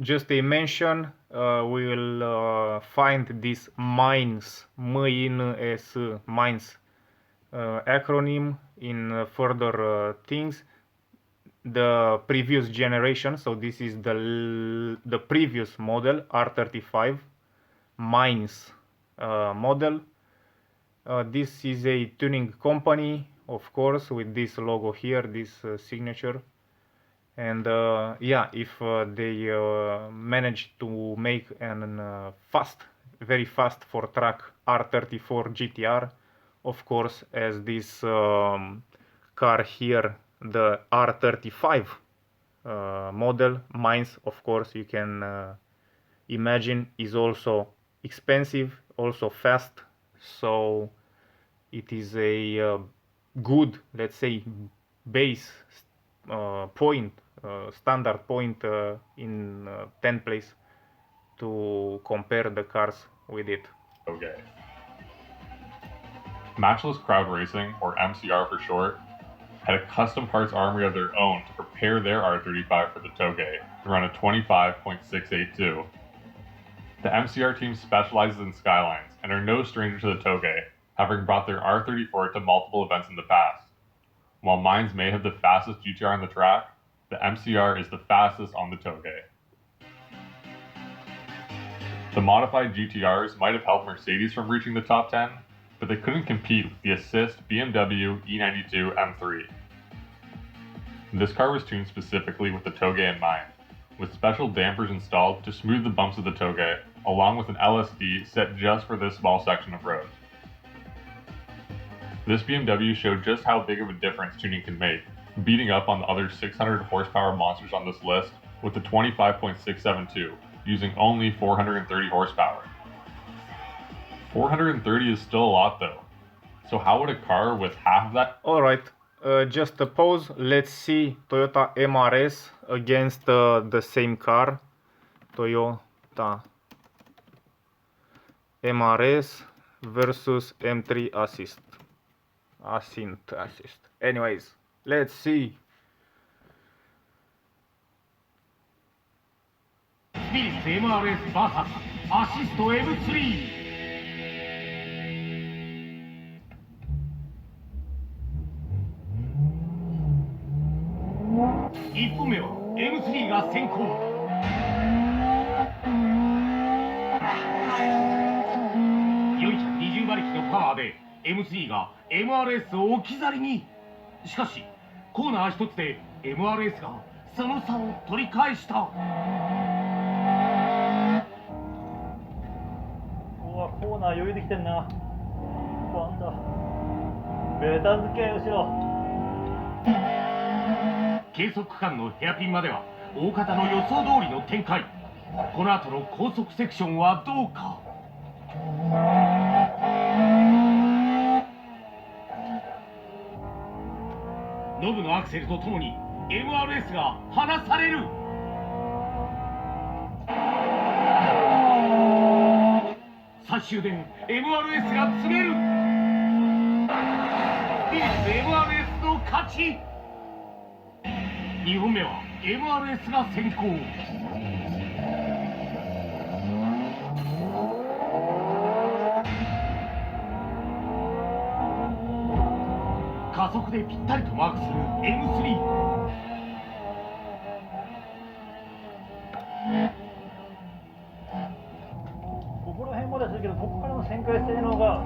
Just a mention, we will find this MINES, M-I-N-S, MINES acronym in further things. The previous generation, so this is the previous model, R35, MINES model. This is a tuning company, of course, with this logo here, this signature. And yeah, if they manage to make an very fast for track R34 GTR, of course, as this car here, the R35 model, Mines, of course, you can imagine, is also expensive, also fast, so it is a good, let's say, base point, standard point in 10th place to compare the cars with it. Okay. Matchless Crowd Racing, or MCR for short, had a custom parts armory of their own to prepare their R35 for the Toge to run at 25.682. The MCR team specializes in skylines and are no stranger to the Toge, having brought their R34 to multiple events in the past. While Mines may have the fastest GTR on the track, the MCR is the fastest on the Toge. The modified GTRs might have helped Mercedes from reaching the top 10, but they couldn't compete with the assist BMW E92 M3. This car was tuned specifically with the Touge in mind, with special dampers installed to smooth the bumps of the Touge, along with an LSD set just for this small section of road. This BMW showed just how big of a difference tuning can make, beating up on the other 600 horsepower monsters on this list with the 25.672, using only 430 horsepower. 430 is still a lot though, so how would a car with half of that... Alright, just a pause. Let's see Toyota MRS against the same car. Toyota MRS versus M3 Assist. Anyways, let's see. Spirits MRS vs Assist M3。1本目は M3 が先行。420馬力のパワーで M3 が MRS を置き去りに。しかしコーナー一つで MRS がその差を取り返した。うわ、コーナー余裕できてんな。不安だ。ベタ付け後ろ。計測区間のヘアピンまでは大方の予想通りの展開。この後の高速セクションはどうか。ノブのアクセルとともに MRS が離される。最終で MRS が詰める。スピリッツ MRS の勝ち。2本目は MRS が先行。加速でぴったりとマークする M3。ここら辺まではするけど、ここからの旋回性能が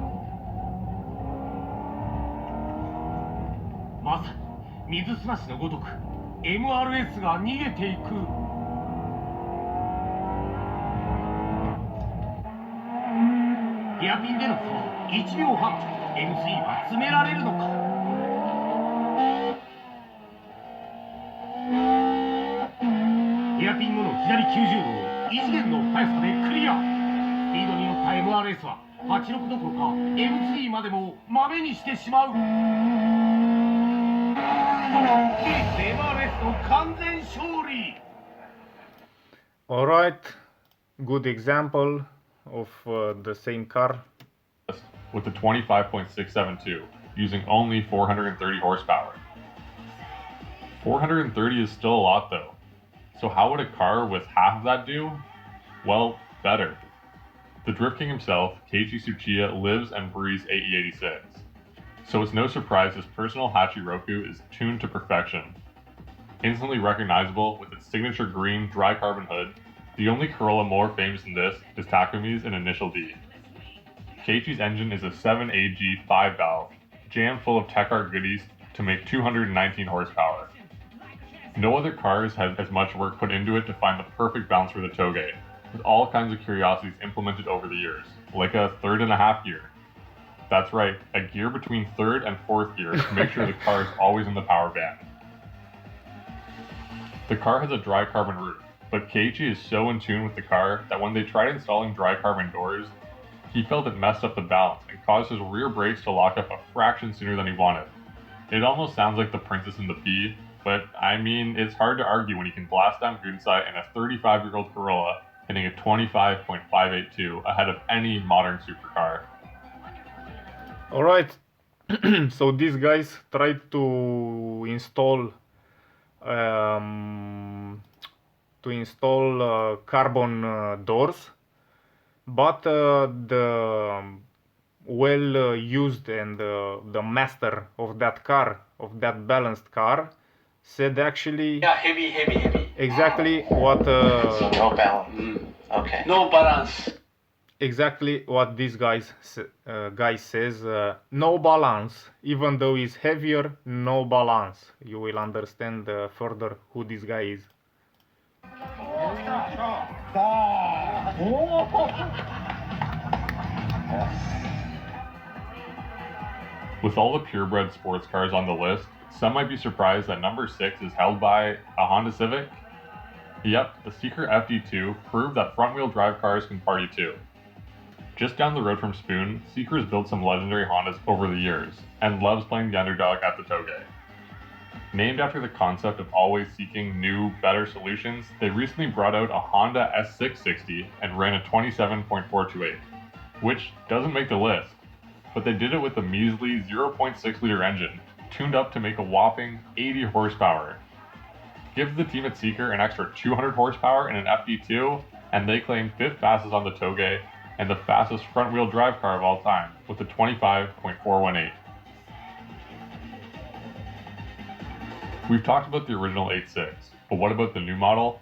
まさに水すましのごとく MRS が逃げていく。ヘアピンでの差は1秒半。 M3 は詰められるのか。ヘアピン後の左90度を異次元の速さでクリア。スピードに乗った MRS は86どころか M3 までもまめにしてしまう。MRS の完全勝利。 Alright, good example of the same car. With the 25.672, using only 430 horsepower. 430 is still a lot though. So how would a car with half of that do? Well, better. The Drift King himself, Keiichi Tsuchiya, lives and breathes AE86. So it's no surprise his personal Hachiroku is tuned to perfection. Instantly recognizable with its signature green dry carbon hood, the only Corolla more famous than this is Takumi's in Initial D. Keiichi's engine is a 7AG 5-valve, jammed full of tech art goodies to make 219 horsepower. No other cars has as much work put into it to find the perfect balance for the Touge, with all kinds of curiosities implemented over the years, like a 3.5 gear. That's right, a gear between 3rd and 4th gear to make sure the car is always in the power band. The car has a dry carbon roof, but Keiichi is so in tune with the car that when they tried installing dry carbon doors, he felt it messed up the balance and caused his rear brakes to lock up a fraction sooner than he wanted. It almost sounds like the Princess and the Pea, but I mean, it's hard to argue when he can blast down Gunsai in a 35-year-old Corolla, hitting a 25.582 ahead of any modern supercar. Alright, so these guys tried to install carbon doors, but the well used and the master of that car, of that balanced car, said actually heavy. exactly what So no balance. Okay. No balance. exactly what this guy says. No balance. Even though he's heavier, no balance. You will understand further who this guy is. With all the purebred sports cars on the list, some might be surprised that number 6 is held by a Honda Civic. Yep, the Seeker FD2 proved that front-wheel drive cars can party too. Just down the road from Spoon, Seeker has built some legendary Hondas over the years, and loves playing the underdog at the Toge. Named after the concept of always seeking new, better solutions, they recently brought out a Honda S660 and ran a 27.428, which doesn't make the list, but they did it with a measly 0.6 liter engine, tuned up to make a whopping 80 horsepower. Give the team at Seeker an extra 200 horsepower in an FD2, and they claim 5th fastest on the Toge and the fastest front-wheel drive car of all time, with a 25.418. We've talked about the original 8.6, but what about the new model?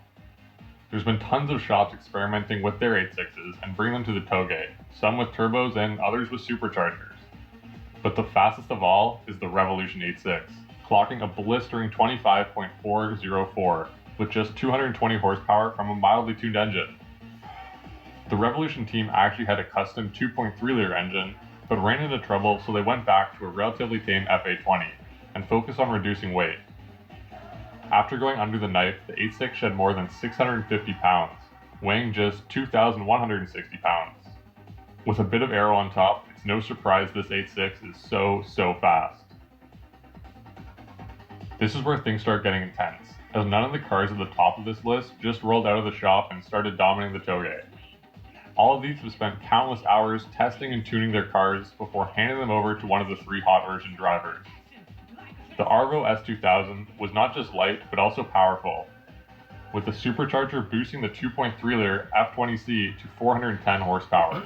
There's been tons of shops experimenting with their 8.6s and bring them to the Toge, some with turbos and others with superchargers. But the fastest of all is the Revolution 8.6, clocking a blistering 25.404 with just 220 horsepower from a mildly tuned engine. The Revolution team actually had a custom 2.3 liter engine, but ran into trouble, so they went back to a relatively tame FA20 and focused on reducing weight. After going under the knife, the 8.6 shed more than 650 pounds, weighing just 2,160 pounds. With a bit of aero on top, it's no surprise this 8.6 is so fast. This is where things start getting intense, as none of the cars at the top of this list just rolled out of the shop and started dominating the Toge. All of these have spent countless hours testing and tuning their cars before handing them over to one of the 3 hot version drivers. The Arvo S2000 was not just light, but also powerful, with the supercharger boosting the 2.3 liter F20C to 410 horsepower.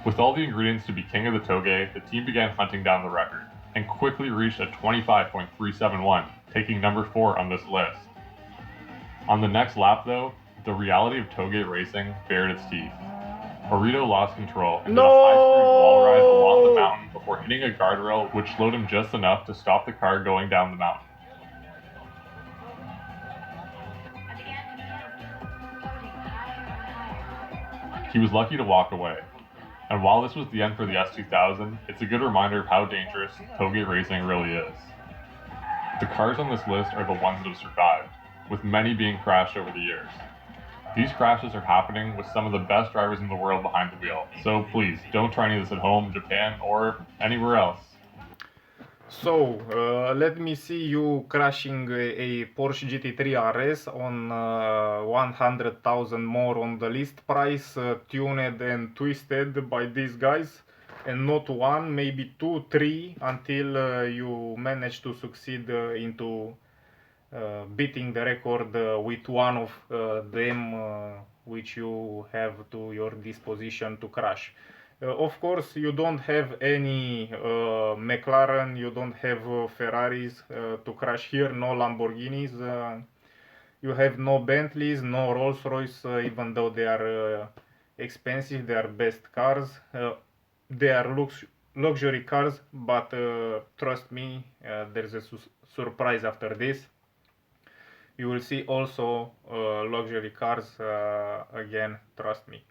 With all the ingredients to be king of the Toge, the team began hunting down the record, and quickly reached a 25.371, taking number 4 on this list. On the next lap though, the reality of Toge racing bared its teeth. Orito lost control and did a high-speed wall ride along the mountain before hitting a guardrail, which slowed him just enough to stop the car going down the mountain. He was lucky to walk away. And while this was the end for the S2000, it's a good reminder of how dangerous Toge racing really is. The cars on this list are the ones that have survived, with many being crashed over the years. These crashes are happening with some of the best drivers in the world behind the wheel, so please, don't try any of this at home, Japan, or anywhere else. So, let me see you crashing a Porsche GT3 RS on 100,000 more on the list price, tuned and twisted by these guys, and not 1, maybe 2, 3, until you manage to succeed into beating the record with one of them which you have to your disposition to crash. Of course, you don't have any McLaren, you don't have Ferraris to crash here, no Lamborghinis, you have no Bentleys, no Rolls-Royce, even though they are expensive, they are best cars. They are luxury cars, but trust me, there's a surprise after this. You will see also luxury cars again, trust me.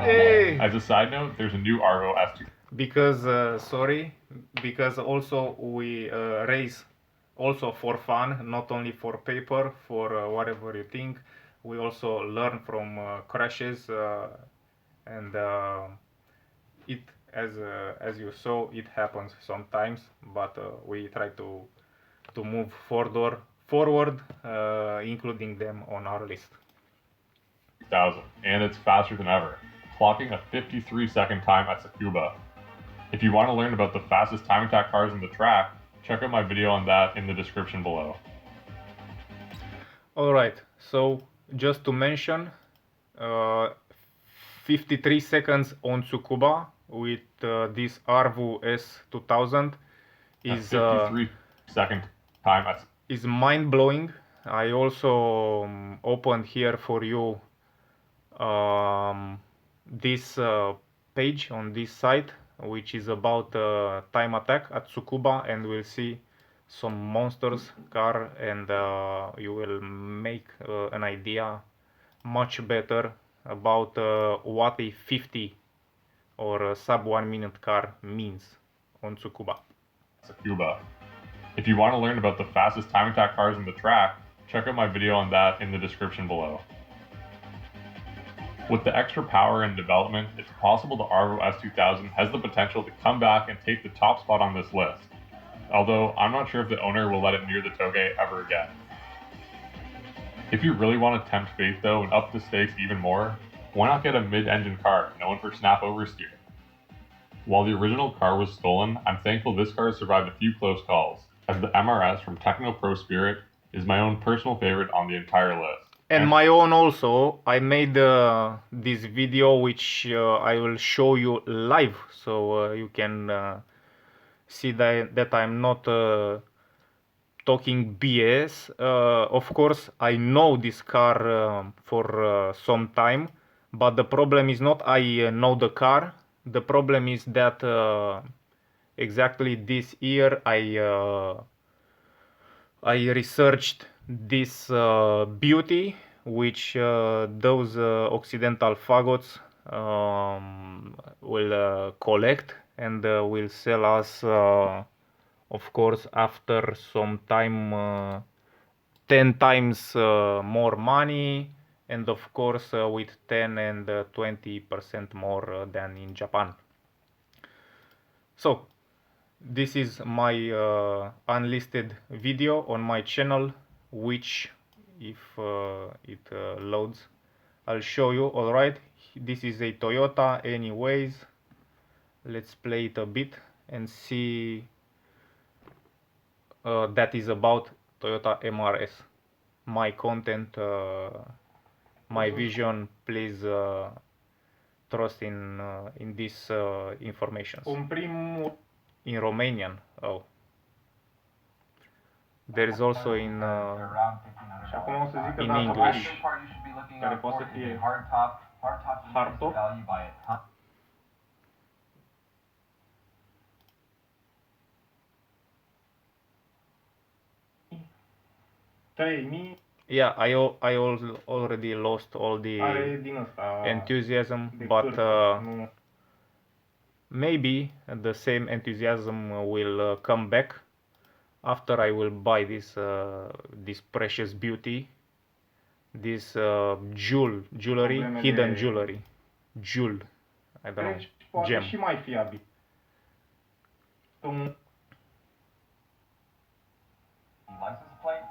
Hey. As a side note, there's a new Arvo S2. Because also we race also for fun, not only for paper, for whatever you think. We also learn from crashes, and it as you saw, it happens sometimes, but we try to move forward, including them on our list. 1000, and it's faster than ever, clocking a 53-second time at Tsukuba. If you want to learn about the fastest time attack cars on the track, check out my video on that in the description below. Alright, so just to mention, 53 seconds on Tsukuba with this Arvo S2000 is 53-second time at is mind-blowing. I also opened here for you this page on this site, which is about time attack at Tsukuba, and we'll see some monsters car, and you will make an idea much better about what a 50 or a sub 1 minute car means on Tsukuba. Tsukuba. If you want to learn about the fastest time attack cars on the track, check out my video on that in the description below. With the extra power and development, it's possible the Arvo S2000 has the potential to come back and take the top spot on this list, although I'm not sure if the owner will let it near the Touge ever again. If you really want to tempt fate though and up the stakes even more, why not get a mid-engine car known for snap oversteer? While the original car was stolen, I'm thankful this car survived a few close calls, as the MRS from Techno Pro Spirit is my own personal favorite on the entire list. And my own also. I made this video which I will show you live, so you can see that I'm not talking BS. Of course, I know this car for some time, but the problem is not I know the car. The problem is that exactly this year I researched this beauty which those Occidental fagots will collect and will sell us, of course, after some time 10 times more money, and of course with 10 and 20% more than in Japan. So this is my unlisted video on my channel, which if it loads I'll show you. Alright, this is a Toyota anyways. Let's play it a bit and see that is about Toyota MRS. My content, my vision, please trust in this information. In Romanian, oh. There is also in English. Care poate să fie hardtop. Yeah, I already lost all the enthusiasm, but maybe the same enthusiasm will come back after I will buy this this precious beauty, this jewelry, hidden jewelry, jewel, I don't know, gem. Și mai fiabil. License plate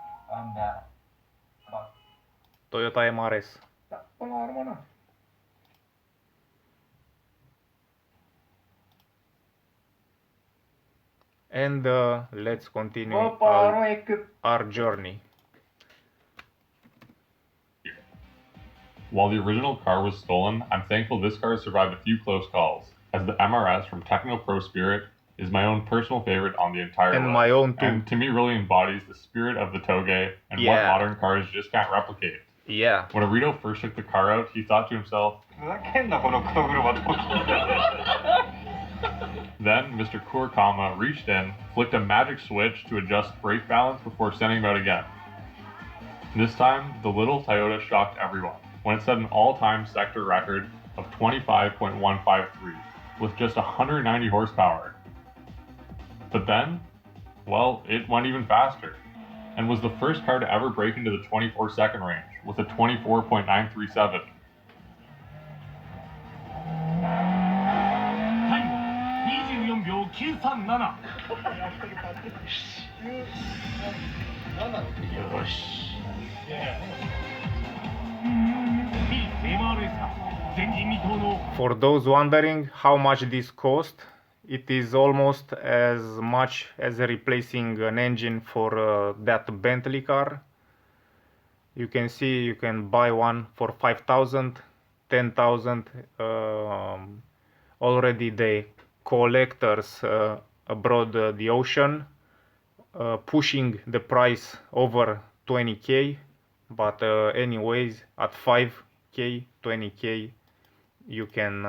Toyota MRS. Da, până la urmă, na. And let's continue our journey. While the original car was stolen, I'm thankful this car survived a few close calls, as the MRS from Techno Pro Spirit is my own personal favorite on the entire list. And my own too. And to me really embodies the spirit of the Touge and what modern cars just can't replicate. Yeah. When Arito first took the car out, he thought to himself, then Mr. Kurokama reached in, flicked a magic switch to adjust brake balance before sending him out again. This time, the little Toyota shocked everyone when it set an all-time sector record of 25.153 with just 190 horsepower. But then, well, it went even faster and was the first car to ever break into the 24-second range with a 24.937. For those wondering how much this cost, it is almost as much as replacing an engine for that Bentley car. You can see you can buy one for 5,000, 10,000. Already the collectors abroad the ocean pushing the price over 20k, but anyways, at 5k, 20k, you can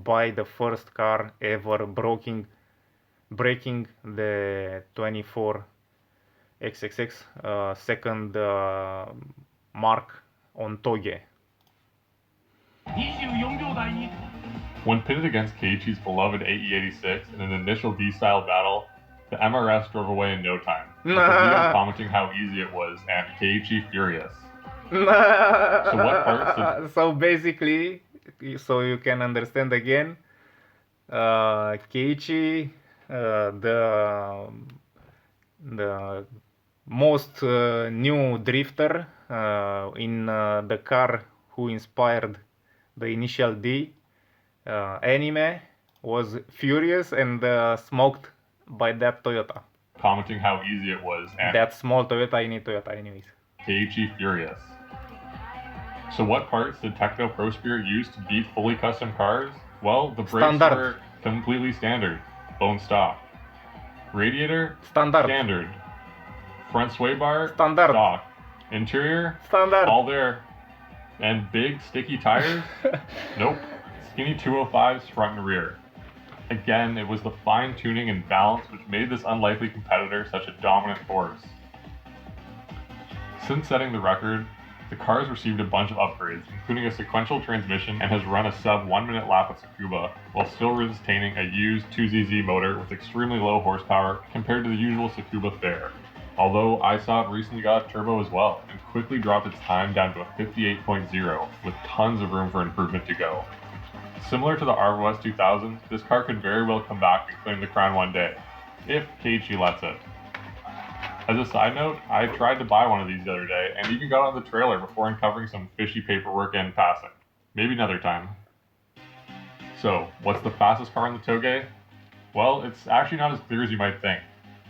buy the first car ever breaking the 24 XXX second mark on Toge. When pitted against Keiichi's beloved AE86 in an initial D-style battle, the MRS drove away in no time, with the leader commenting how easy it was and Keiichi furious. So what parts So basically, so you can understand again, Keiichi, the most new drifter in the car who inspired the initial D anime, was furious and smoked by that Toyota. Commenting how easy it was and that small Toyota, any Toyota anyways. Keiichi furious. So what parts did Techno Pro Spirit use to beat fully custom cars? Well, the brakes were completely standard, bone stock. Radiator, standard. Front sway bar, standard. Stock. Interior, standard. All there. And big sticky tires? Nope. Skinny 205s front and rear. Again, it was the fine tuning and balance which made this unlikely competitor such a dominant force. Since setting the record, the car's received a bunch of upgrades, including a sequential transmission, and has run a sub 1 minute lap at Tsukuba, while still retaining a used 2ZZ motor with extremely low horsepower compared to the usual Tsukuba fare. Although ISOT recently got turbo as well, and quickly dropped its time down to a 58.0, with tons of room for improvement to go. Similar to the Arvo S2000, this car could very well come back and claim the crown one day, if Keiichi lets it. As a side note, I tried to buy one of these the other day, and even got on the trailer before uncovering some fishy paperwork and passing. Maybe another time. So, what's the fastest car in the Toge? Well, it's actually not as clear as you might think,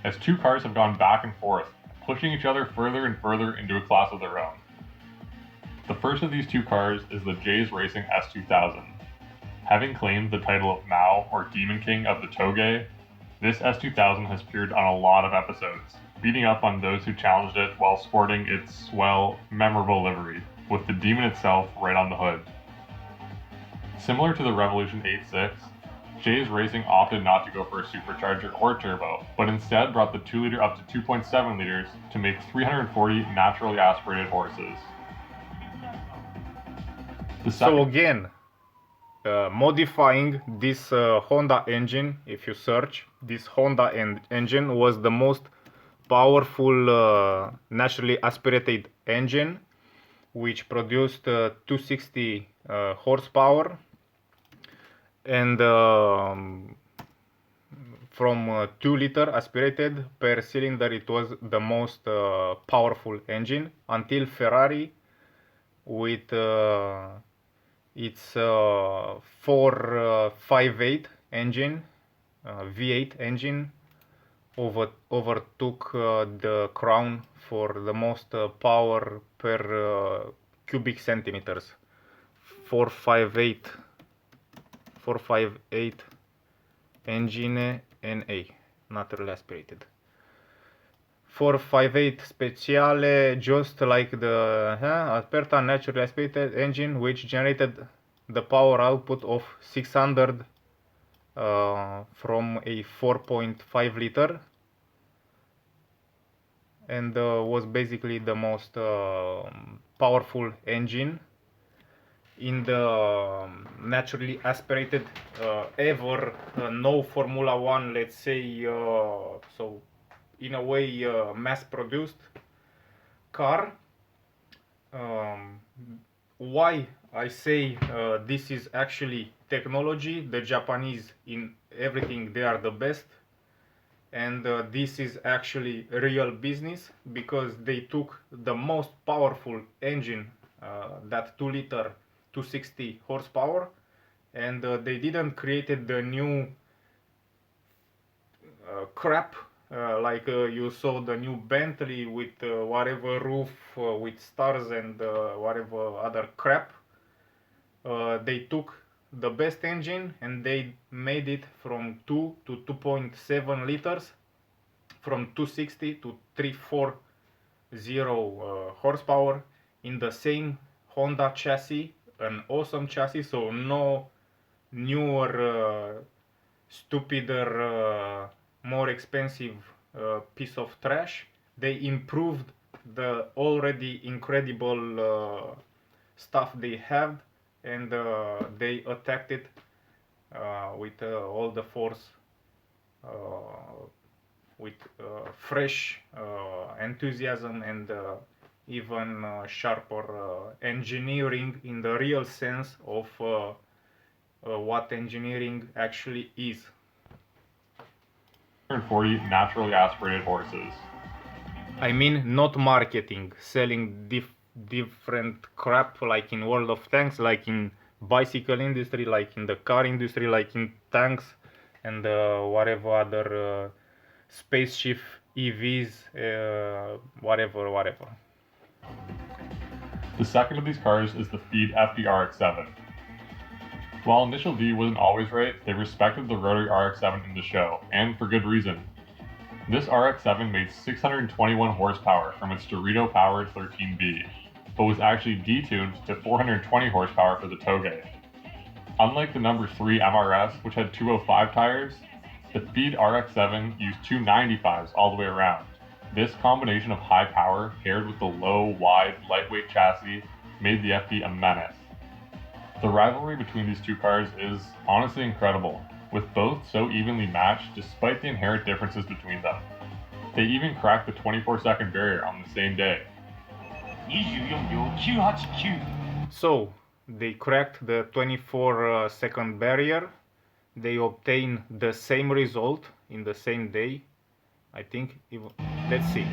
as two cars have gone back and forth, pushing each other further and further into a class of their own. The first of these two cars is the Jays Racing S2000. Having claimed the title of Mao, or Demon King of the Toge, this S2000 has appeared on a lot of episodes, beating up on those who challenged it while sporting its, well, memorable livery, with the demon itself right on the hood. Similar to the Revolution 8.6, Jays Racing opted not to go for a supercharger or turbo, but instead brought the 2-liter up to 2.7 liters to make 340 naturally aspirated horses. So again, modifying this Honda engine, if you search, this Honda engine was the most powerful naturally aspirated engine, which produced 260 horsepower, and from 2-liter aspirated per cylinder, it was the most powerful engine until Ferrari with its 458 engine, V8 engine, overtook the crown for the most power per cubic centimeters. 458 engine NA, naturally aspirated. 458 speciale, just like the Aperta naturally aspirated engine, which generated the power output of 600 from a 4.5 liter, and was basically the most powerful engine in the naturally aspirated ever no Formula 1, let's say, so in a way mass-produced car. Why I say this is actually technology? The Japanese, in everything they are the best, and this is actually real business, because they took the most powerful engine, that 2-liter 260 horsepower, and they didn't created the new crap, like you saw the new Bentley with whatever roof with stars and whatever other crap. They took the best engine and they made it from 2 to 2.7 liters, from 260 to 340 horsepower in the same Honda chassis, an awesome chassis, so no newer, stupider, more expensive piece of trash. They improved the already incredible stuff they have, and they attacked it with all the force, with fresh enthusiasm and even sharper engineering in the real sense of what engineering actually is. 140 naturally aspirated horses. I mean, not marketing, selling different crap like in World of Tanks, like in bicycle industry, like in the car industry, like in tanks, and whatever other spaceship, EVs, whatever. The second of these cars is the Feed FD RX-7. While Initial D wasn't always right, they respected the rotary RX-7 in the show, and for good reason. This RX-7 made 621 horsepower from its Dorito-powered 13B, but was actually detuned to 420 horsepower for the Touge. Unlike the number 3 MRS, which had 205 tires, the Feed RX-7 used 295s all the way around. This combination of high power paired with the low, wide, lightweight chassis made the FD a menace. The rivalry between these two cars is honestly incredible, with both so evenly matched despite the inherent differences between them. They even cracked the 24-second barrier on the same day. So, they cracked the 24-second barrier. They obtained the same result in the same day. I think, let's see.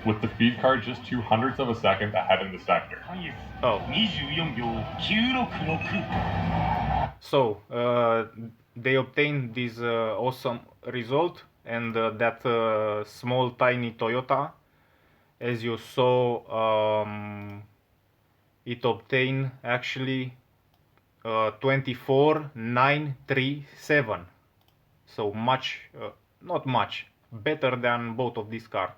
With the Feed car just 0.02 of a second ahead in the sector. Oh. So, they obtained this awesome result, and that small tiny Toyota, as you saw, it obtained actually 24,937. So much, not much, better than both of these cars.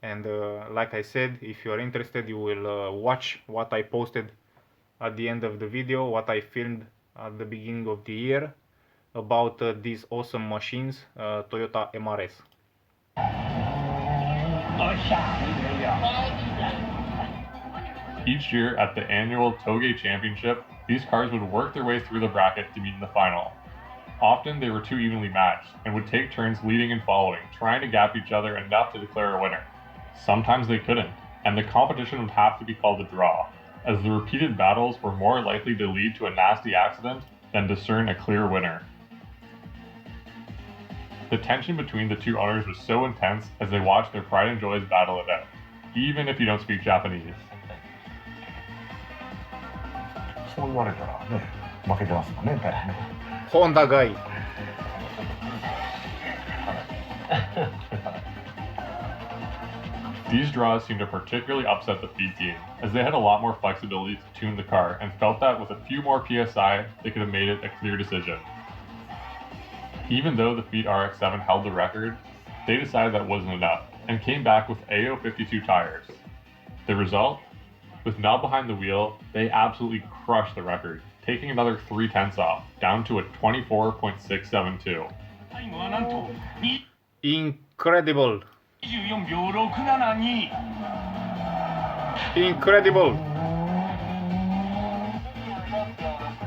And like I said, if you are interested, you will watch what I posted at the end of the video, what I filmed at the beginning of the year about these awesome machines, Toyota MRS. Each year at the annual Touge Championship, these cars would work their way through the bracket to meet in the final. Often they were too evenly matched and would take turns leading and following, trying to gap each other enough to declare a winner. Sometimes they couldn't, and the competition would have to be called a draw, as the repeated battles were more likely to lead to a nasty accident than discern a clear winner. The tension between the two owners was so intense as they watched their pride and joys battle it out, even if you don't speak Japanese. Honda guy. These draws seemed to particularly upset the Feed team, as they had a lot more flexibility to tune the car and felt that with a few more PSI, they could have made it a clear decision. Even though the Feed RX-7 held the record, they decided that wasn't enough and came back with AO52 tires. The result? With Knob behind the wheel, they absolutely crushed the record, taking another 0.3 off, down to a 24.672. Incredible. Incredible.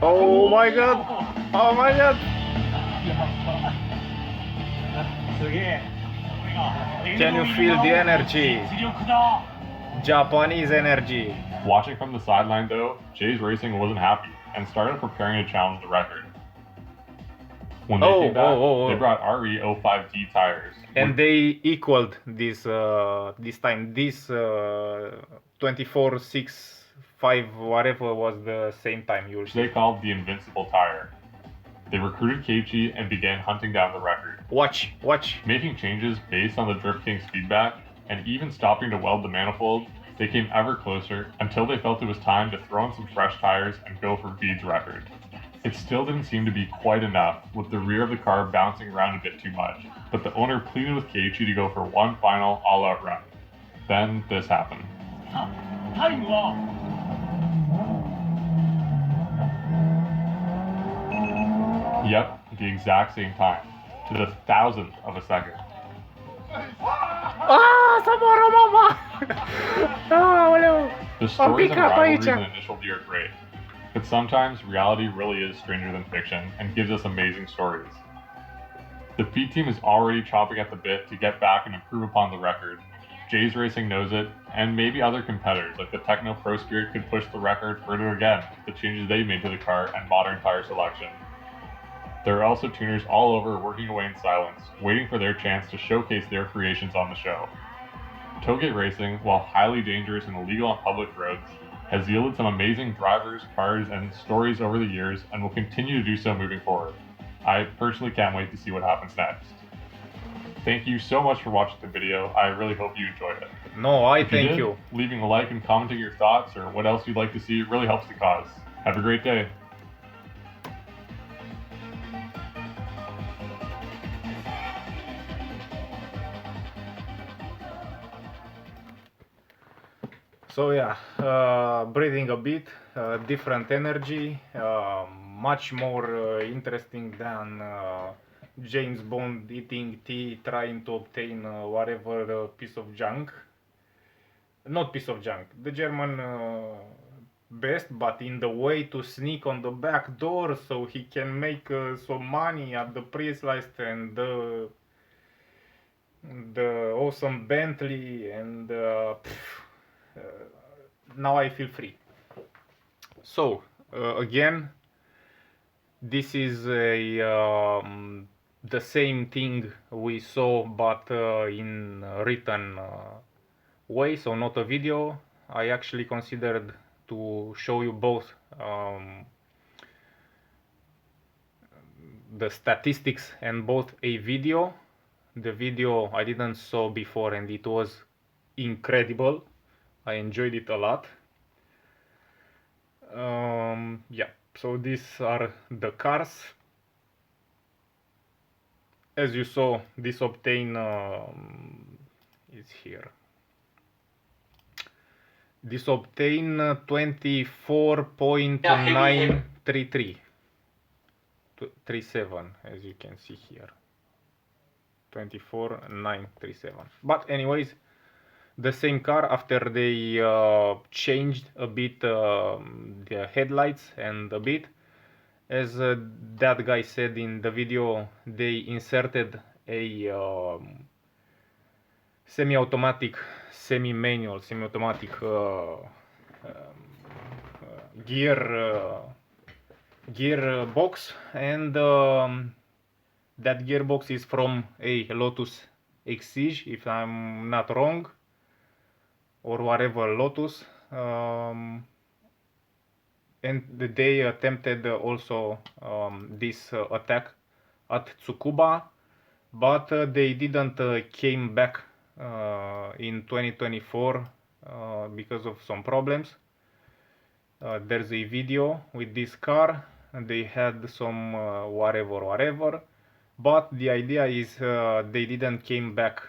Oh my god. Oh my god. Can you feel the energy? Japanese energy. Watching from the sideline though, Jay's Racing wasn't happy and started preparing to challenge the record. When they came back, they brought RE05T tires. And they equaled this time. This 24.65 whatever was the same time. You'll see. They called the Invincible tire. They recruited Keiichi and began hunting down the record. Watch. Making changes based on the Drift King's feedback, and even stopping to weld the manifold, they came ever closer until they felt it was time to throw in some fresh tires and go for Feed's record. It still didn't seem to be quite enough, with the rear of the car bouncing around a bit too much, but the owner pleaded with Keiichi to go for one final all-out run. Then this happened. タイムは Yep, the exact same time, to the thousandth of a second. Ah, Samara mama! Ah, oleu! The stories and pica, rivalries paicha. in Initial D are great, but sometimes reality really is stranger than fiction and gives us amazing stories. The feed team is already chomping at the bit to get back and improve upon the record. Jays Racing knows it, and maybe other competitors like the Techno Pro Spirit could push the record further again with the changes they made to the car and modern tire selection. There are also tuners all over working away in silence, waiting for their chance to showcase their creations on the show. Toge Racing, while highly dangerous and illegal on public roads, has yielded some amazing drivers, cars, and stories over the years and will continue to do so moving forward. I personally can't wait to see what happens next. Thank you so much for watching the video. I really hope you enjoyed it. No, I If you thank did, you. leaving a like and commenting your thoughts or what else you'd like to see really helps the cause. Have a great day. So yeah, breathing a bit, different energy, much more interesting than James Bond eating tea, trying to obtain whatever piece of junk. Not piece of junk, the German best, but in the way to sneak on the back door so he can make some money at the price list and the awesome Bentley and now I feel free. So again, this is the same thing we saw, but in written way, so not a video. I actually considered to show you both the statistics and both a video. The video I didn't saw before and it was incredible. I enjoyed it a lot. Yeah, so these are the cars. As you saw, this obtain is here. This obtain 24.933 37, as you can see here. 24.937. But anyways, the same car after they changed a bit the headlights and a bit, as that guy said in the video, they inserted a semi-automatic, semi-manual, semi-automatic gear box, and that gearbox is from a Lotus Exige, if I'm not wrong, or whatever Lotus. And they attempted also this attack at Tsukuba, but they didn't came back in 2024 because of some problems. There's a video with this car, and they had some whatever, but the idea is they didn't came back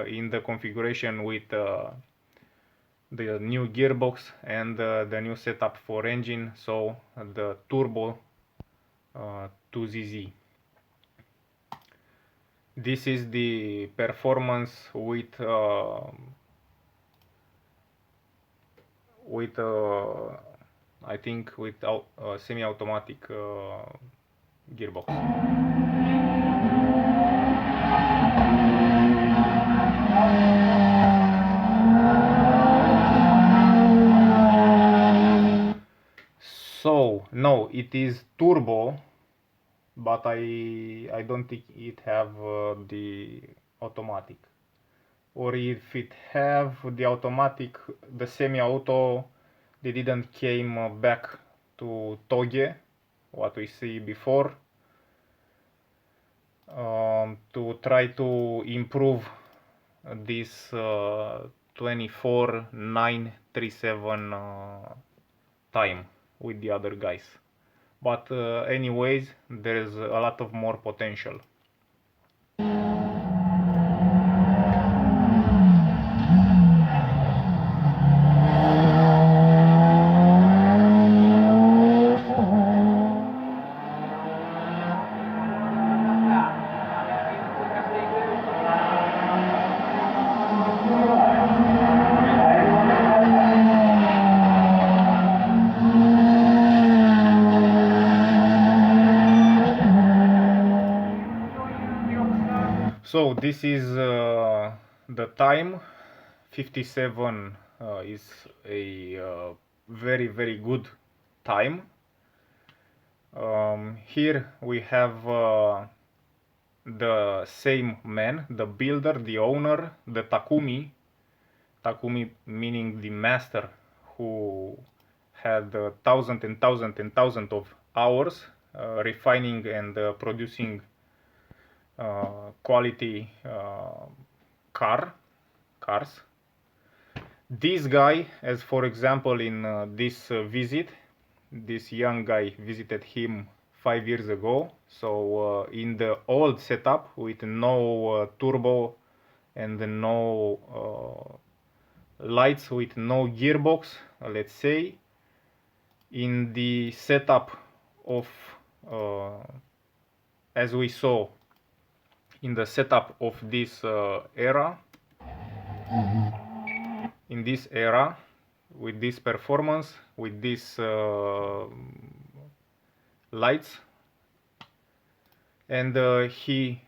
in the configuration with the new gearbox and the new setup for engine, so the turbo 2ZZ. This is the performance with I think with semi-automatic gearbox. So no, it is turbo, but I don't think it have the automatic. Or if it have the automatic, the semi-auto, they didn't came back to Toge, what we see before, to try to improve this 24.937 time with the other guys. but anyways, there's a lot of more potential. So this is the time. 57 is a very very good time. Here we have the same man, the builder, the owner, the Takumi. Takumi meaning the master, who had thousands and thousands and thousands of hours refining and producing quality cars. This guy, as for example in this visit, this young guy visited him 5 years ago. So in the old setup with no turbo and no lights, with no gearbox, let's say, in the setup of as we saw in the setup of this era, in this era, with this performance, with these lights, and he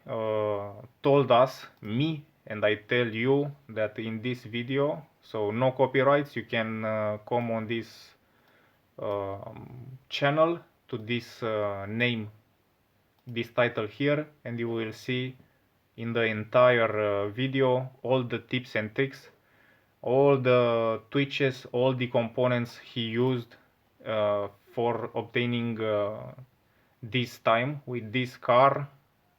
told us, me, and I tell you that in this video, so no copyrights, you can come on this channel to this name, this title here, and you will see in the entire video all the tips and tricks, all the twitches, all the components he used for obtaining this time with this car,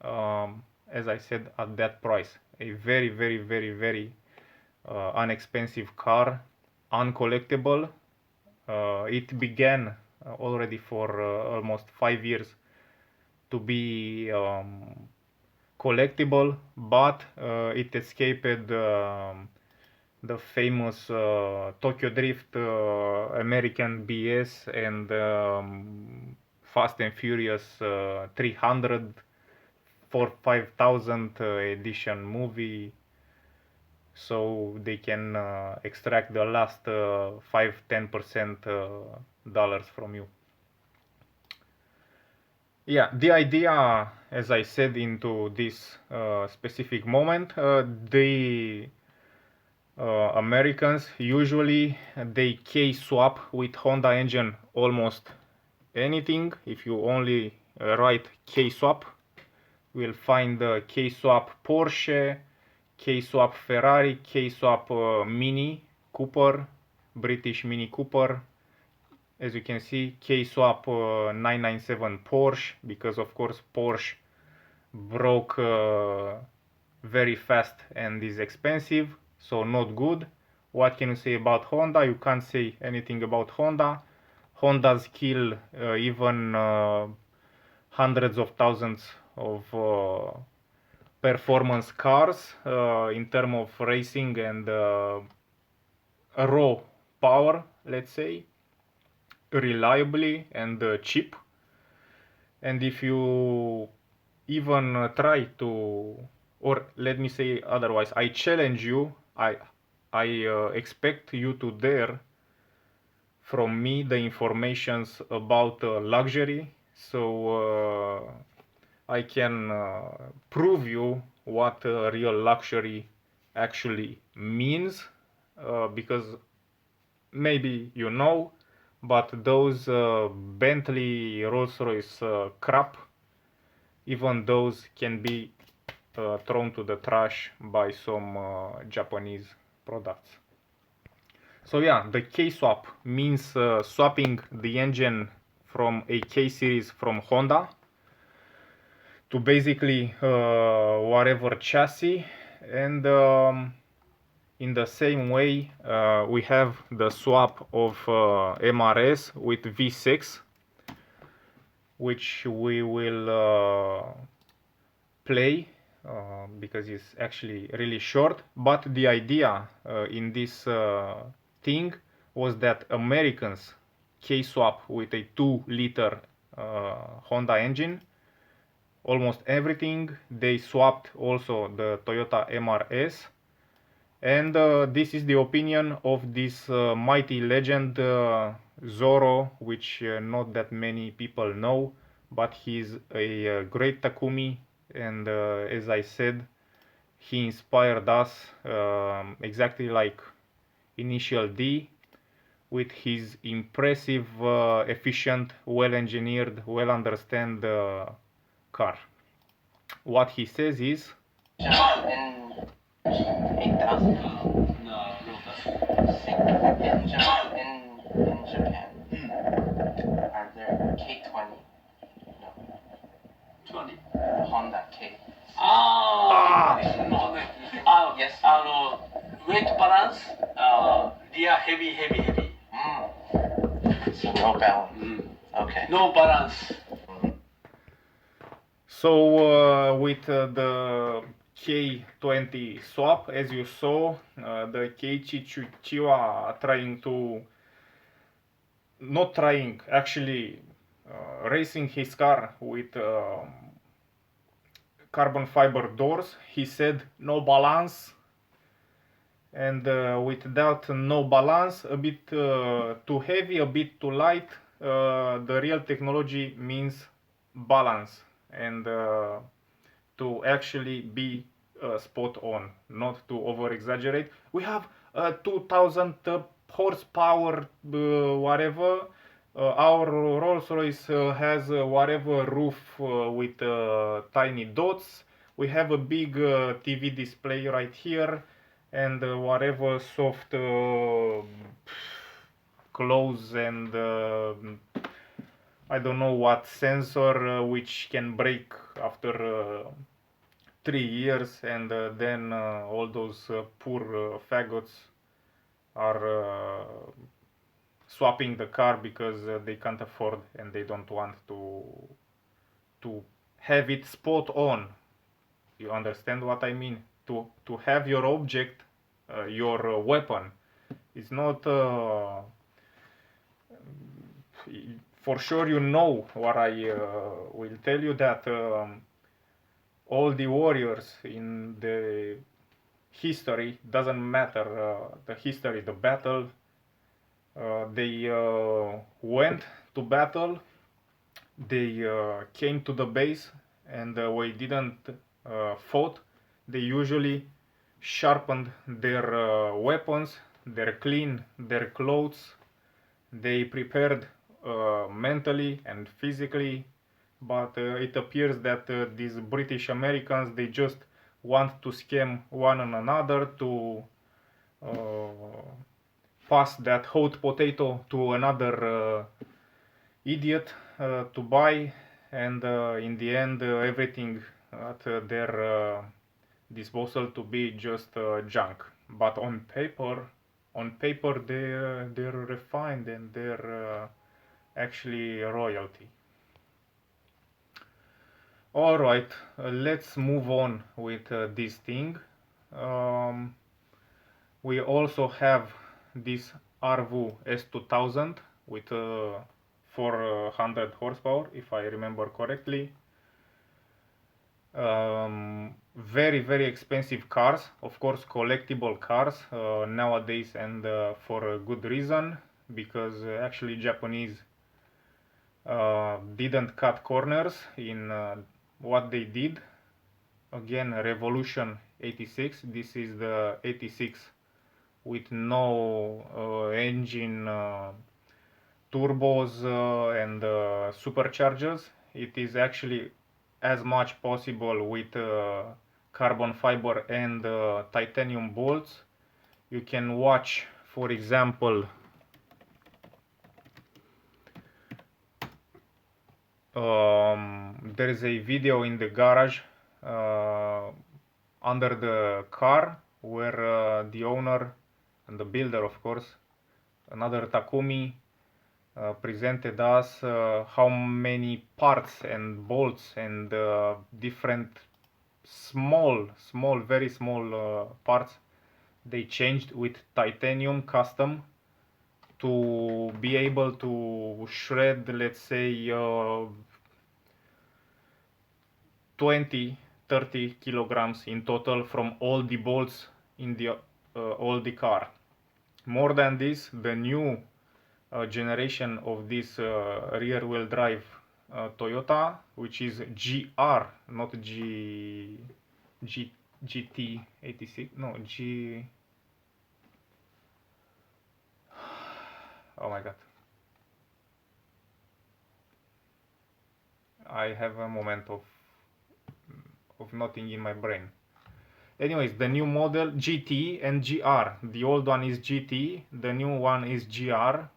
as I said, at that price. A very very very very unexpensive car, uncollectible. It began already for almost 5 years to be collectible, but it escaped the famous Tokyo Drift, American BS, and Fast and Furious 300 for 5000 edition movie, so they can extract the last 5-10% dollars from you. Yeah, the idea, as I said, into this specific moment, the Americans usually they K-swap with Honda engine almost anything. If you only write K-swap, you will find K-swap Porsche, K-swap Ferrari, K-swap Mini Cooper, British Mini Cooper. As you can see, K-swap 997 Porsche, because of course Porsche broke very fast and is expensive, so not good. What can you say about Honda? You can't say anything about Honda. Hondas kill even hundreds of thousands of performance cars in terms of racing and raw power, let's say, reliably and cheap. And if you even try to, or let me say otherwise, I challenge you, I expect you to dare from me the informations about luxury, so I can prove you what real luxury actually means, because maybe you know, but those Bentley, Rolls-Royce crap, even those can be thrown to the trash by some Japanese products. So yeah, the K-swap means swapping the engine from a K-series from Honda to basically whatever chassis, and in the same way we have the swap of MRS with V6. which we will play because it's actually really short. But the idea in this thing was that Americans K-swap with a 2-liter Honda engine almost everything. They swapped also the Toyota MRS, and this is the opinion of this mighty legend Zoro, which not that many people know, but he's a great Takumi, and as I said, he inspired us exactly like Initial D, with his impressive, efficient, well-engineered, well-understand car. What he says is, in 8,000 in Japan. Are there K20? No. 20? Honda K. Yes. weight balance, rear heavy. So no balance. Okay. No balance. so with the K20 swap, as you saw, the Keiichi Chiwa actually racing his car with carbon fiber doors. He said no balance, and with that no balance, a bit too heavy, a bit too light, the real technology means balance, and to actually be spot on, not to over exaggerate. We have 2000 horsepower, whatever. Our Rolls-Royce has whatever roof with tiny dots. We have a big TV display right here, and whatever soft clothes and I don't know what sensor which can break after 3 years, and then all those poor faggots are swapping the car because they can't afford and they don't want to have it spot on. You understand what I mean? To have your object, your weapon, is not for sure. You know what I will tell you, that all the warriors in the history, doesn't matter the history, the battle, they went to battle, they came to the base, and we didn't fought. They usually sharpened their weapons, they cleaned their clothes, they prepared mentally and physically. But it appears that these British Americans, they just want to scam one another, to pass that hot potato to another idiot to buy, and in the end everything at their disposal to be just junk. But on paper they're refined, and they're actually royalty. All right, let's move on with this thing. We also have this Arvu S2000 with 400 horsepower, if I remember correctly. Very expensive cars, of course, collectible cars nowadays, and for a good reason, because actually Japanese didn't cut corners in what they did. Again, Revolution 86. This is the 86 with no engine, turbos and superchargers. It is actually as much possible with carbon fiber and titanium bolts. You can watch, for example, there is a video in the garage under the car, where the owner and the builder, of course, another Takumi, presented us how many parts and bolts and different very small parts they changed with titanium custom to be able to shred, let's say, 20-30 kilograms in total from all the bolts in the all the car. More than this, the new generation of this rear wheel drive Toyota, which is GR, not GT86, no, oh my god, I have a moment of nothing in my brain. Anyways, the new model GT and GR. The old one is GT, the new one is GR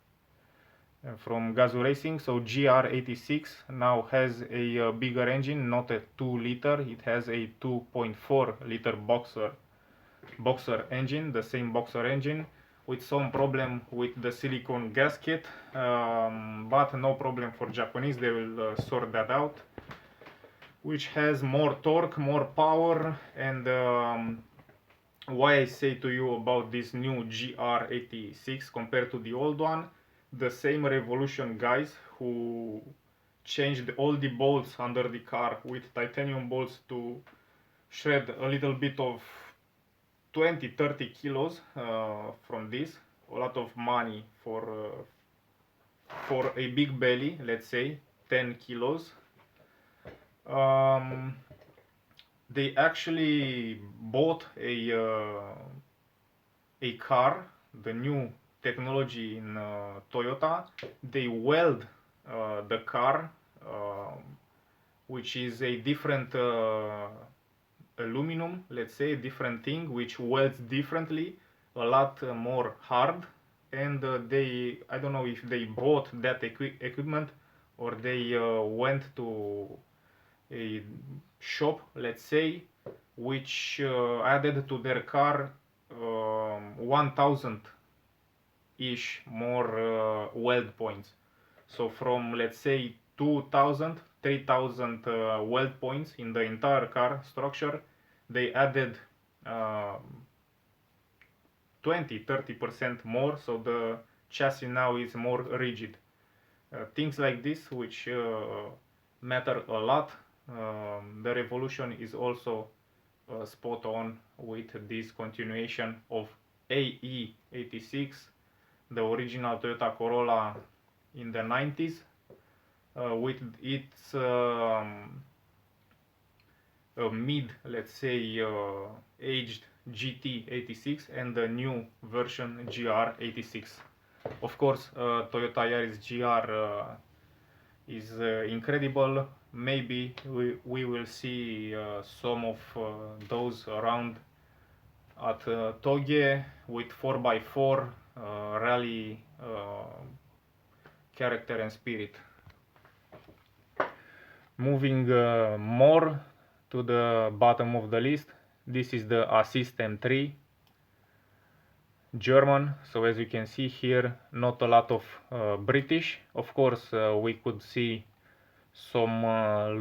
from Gazoo Racing. So GR86 now has a bigger engine, not a 2-liter. It has a 2.4-liter boxer engine, the same boxer engine, with some problem with the silicone gasket, but no problem for Japanese. They will sort that out. Which has more torque, more power, and why I say to you about this new GR86 compared to the old one, the same Revolution guys who changed all the bolts under the car with titanium bolts to shred a little bit of 20-30 kilos from this, a lot of money for a big belly, let's say 10 kilos. They actually bought a car, the new technology in Toyota. They weld the car, which is a different aluminum, let's say, a different thing, which welds differently, a lot more hard. And I don't know if they bought that equipment or they went to a shop, let's say, which added to their car 1000-ish more weld points. So from, let's say, 2000, 3000 weld points in the entire car structure, they added 20-30% more, so the chassis now is more rigid. Things like this, which matter a lot. The Revolution is also spot on with this continuation of AE86, the original Toyota Corolla in the 90s, with its mid, let's say, aged GT86 and the new version GR86. Of course, Toyota Yaris GR is incredible. Maybe we will see some of those around at Toge with 4x4 rally character and spirit. Moving more to the bottom of the list, this is the Assistem 3 German. So as you can see here, not a lot of British. Of course, we could see some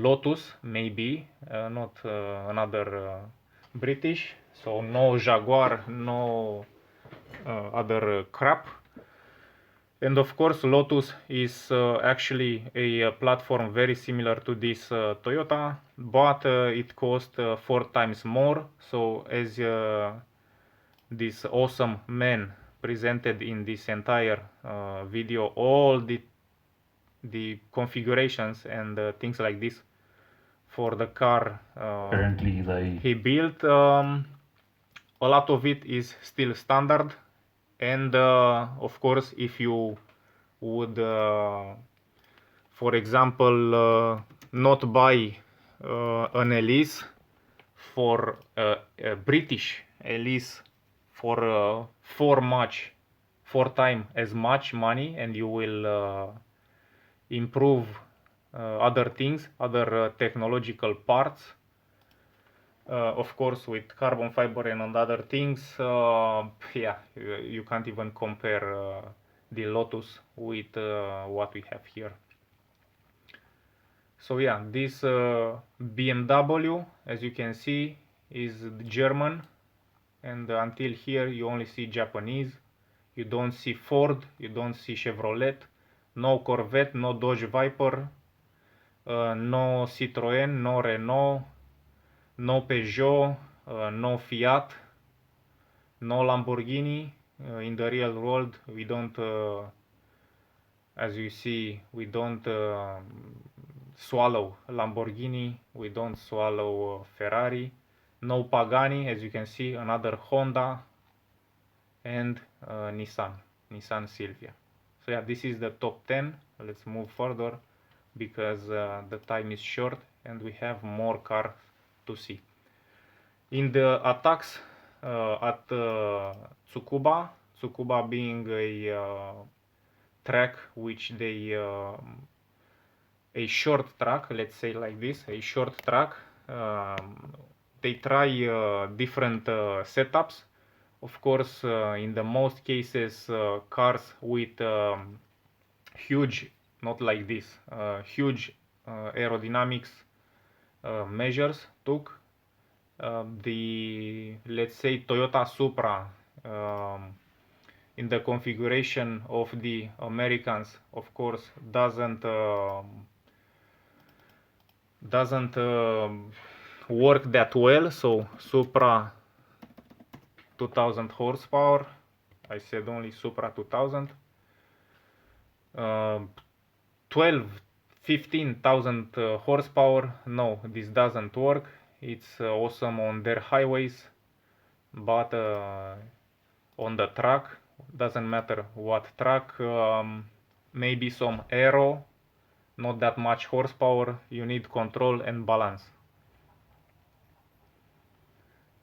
Lotus, maybe, not another British. So no Jaguar, no other crap. And of course, Lotus is actually a platform very similar to this Toyota, but it costs 4 times more. So as this awesome man presented in this entire video, all the configurations and things like this for the car he built, a lot of it is still standard. And of course, if you would, for example, not buy an Elise for a British Elise for 4 times as much money, and you will improve other things, other technological parts, of course, with carbon fiber and other things. Yeah, you can't even compare the Lotus with what we have here. So yeah, this BMW, as you can see, is German, and until here you only see Japanese. You don't see Ford, you don't see Chevrolet, no Corvette, no Dodge Viper, no Citroën, no Renault, no Peugeot, no Fiat, no Lamborghini. In the real world, we don't, as you see, we don't swallow Lamborghini, we don't swallow Ferrari, no Pagani, as you can see, another Honda, and Nissan Silvia. So yeah, this is the top 10. Let's move further because the time is short and we have more cars to see. In the attacks at Tsukuba being a track which they a short track, let's say like this, a short track. They try different setups. Of course, in the most cases, cars with huge, not like this, huge aerodynamics measures took. Let's say Toyota Supra in the configuration of the Americans, of course, doesn't work that well. So Supra 2000 horsepower, I said only Supra 2000, 15,000 horsepower, no, this doesn't work. It's awesome on their highways, but on the track, doesn't matter what track, maybe some aero, not that much horsepower, you need control and balance.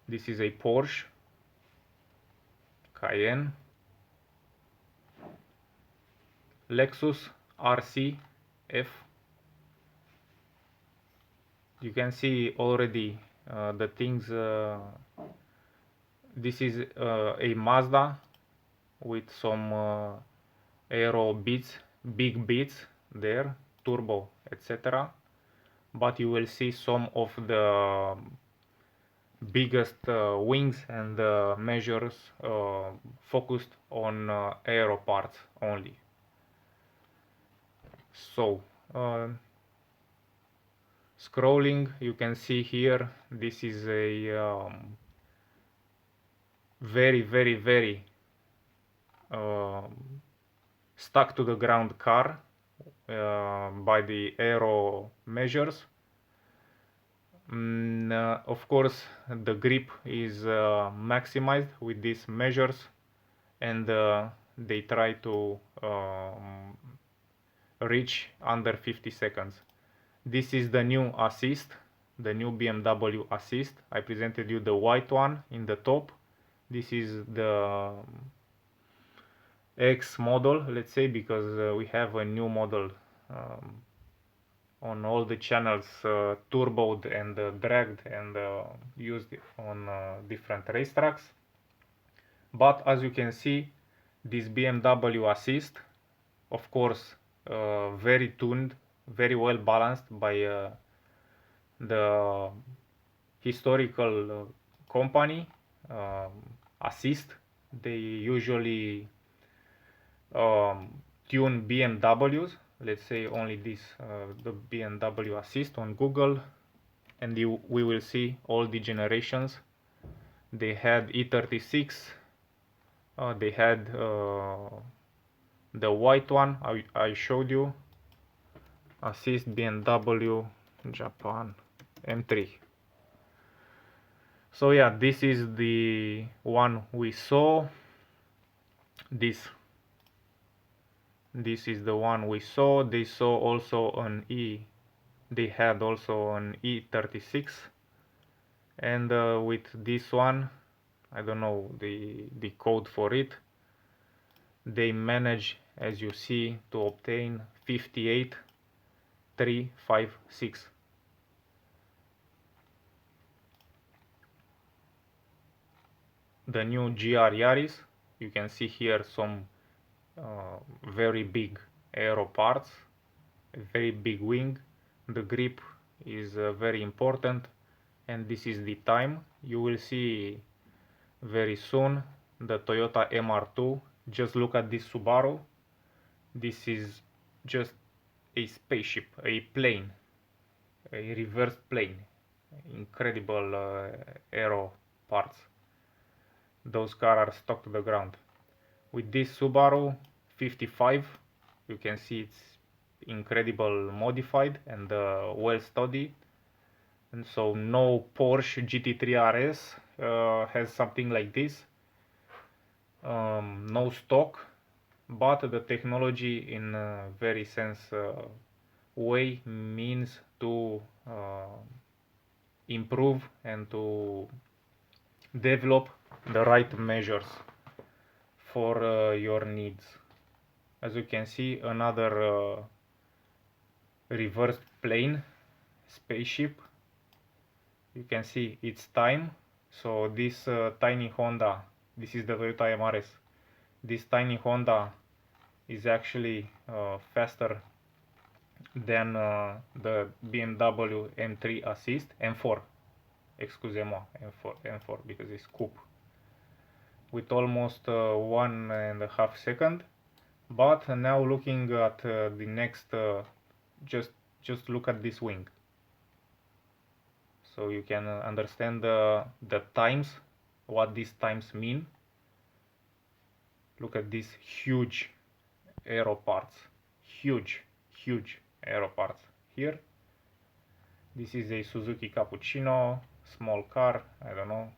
This is a Porsche Cayenne, Lexus RC F. You can see already the things. This is a Mazda with some aero bits, big bits there, turbo, etc. But you will see some of the biggest wings and measures focused on aero parts only. So scrolling, you can see here, this is a very stuck to the ground car by the aero measures. Of course, the grip is maximized with these measures, and they try to reach under 50 seconds. This is the new assist, the new BMW assist. I presented you the white one in the top. This is the X model, let's say, because we have a new model on all the channels, turboed and dragged and used on different racetracks. But as you can see, this BMW assist, of course, very tuned, very well balanced by the historical company Assist. They usually tune BMWs, let's say only this, the BMW Assist on Google, and we will see all the generations. They had E36, they had the white one I showed you, Assist BMW Japan M3. So yeah, this is the one we saw. This is the one we saw. They saw also an they had also an E36, and with this one, I don't know the code for it, they manage, as you see, to obtain 58,356. The new GR Yaris, you can see here some very big aero parts, a very big wing. The grip is very important, and this is the time. You will see very soon the Toyota MR2. Just look at this Subaru. This is just a spaceship, a plane, a reversed plane. Incredible aero parts. Those cars are stuck to the ground. With this Subaru 55, you can see it's incredible modified and well studied. And so no Porsche GT3 RS has something like this. No stock, but the technology in a very sense way means to improve and to develop the right measures for your needs. As you can see, another reversed plane spaceship. You can see its time. So this tiny Honda, this is the Toyota MRS. This tiny Honda is actually faster than the BMW M3 Assist, M4, excusez-moi, M4 because it's coupe, with almost 1.5 seconds. But now looking at the next, just look at this wing, so you can understand the times, what these times mean. Look at these huge aero parts, huge aero parts here. This is a Suzuki Cappuccino, small car, I don't know,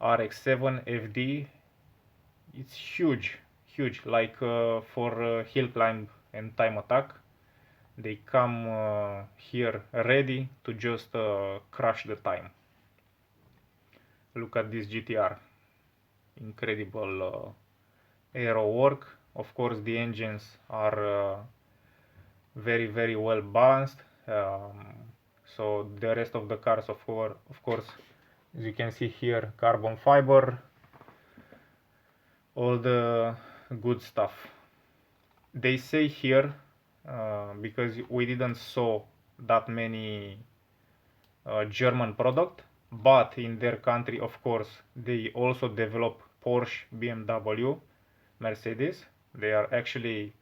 RX-7 FD. It's huge, like for hill climb and time attack. They come here ready to just crush the time. Look at this GTR, incredible aero work. Of course, the engines are very well balanced. So the rest of the cars, of course, as you can see here, carbon fiber, all the good stuff. They say here, because we didn't saw that many German product, but in their country, of course, they also develop Porsche, BMW, Mercedes. They are actually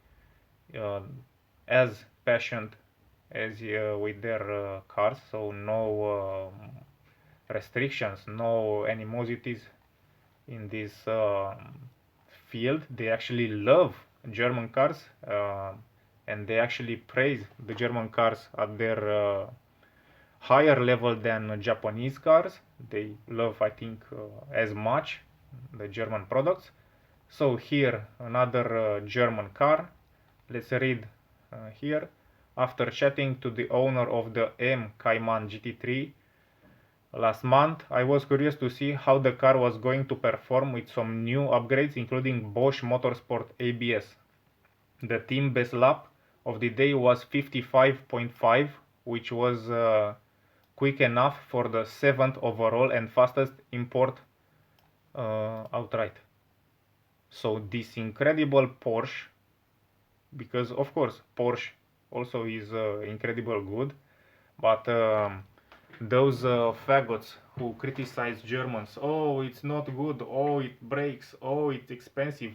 as passionate as with their cars, so no restrictions, no animosities in this field. They actually love German cars, and they actually praise the German cars at their higher level than Japanese cars. They love, I think, as much the German products. So here another German car. Let's read here. After chatting to the owner of the M Cayman GT3 last month, I was curious to see how the car was going to perform with some new upgrades, including Bosch Motorsport ABS. The team best lap of the day was 55.5, which was quick enough for the 7th overall and fastest import outright. So this incredible Porsche, because of course Porsche also is incredible good, but those faggots who criticize Germans, oh it's not good, oh it breaks, oh it's expensive,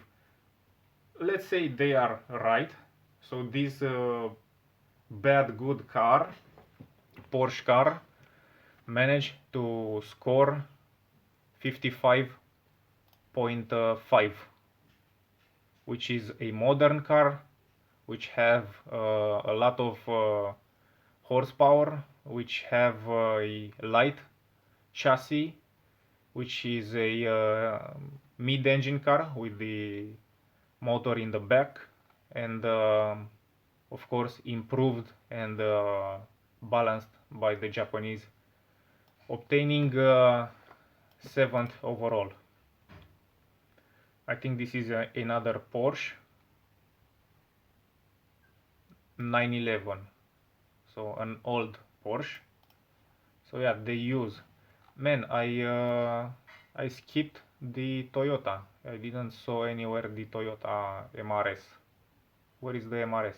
let's say they are right. So this bad good car, Porsche car, managed to score 55.5, which is a modern car, which have a lot of horsepower, which have a light chassis, which is a mid-engine car with the motor in the back, and of course improved and balanced by the Japanese, obtaining 7th overall. I think this is another Porsche 911, so an old Porsche. So yeah, they use, man, I skipped the Toyota. I didn't saw anywhere the Toyota MRS. Where is the MRS?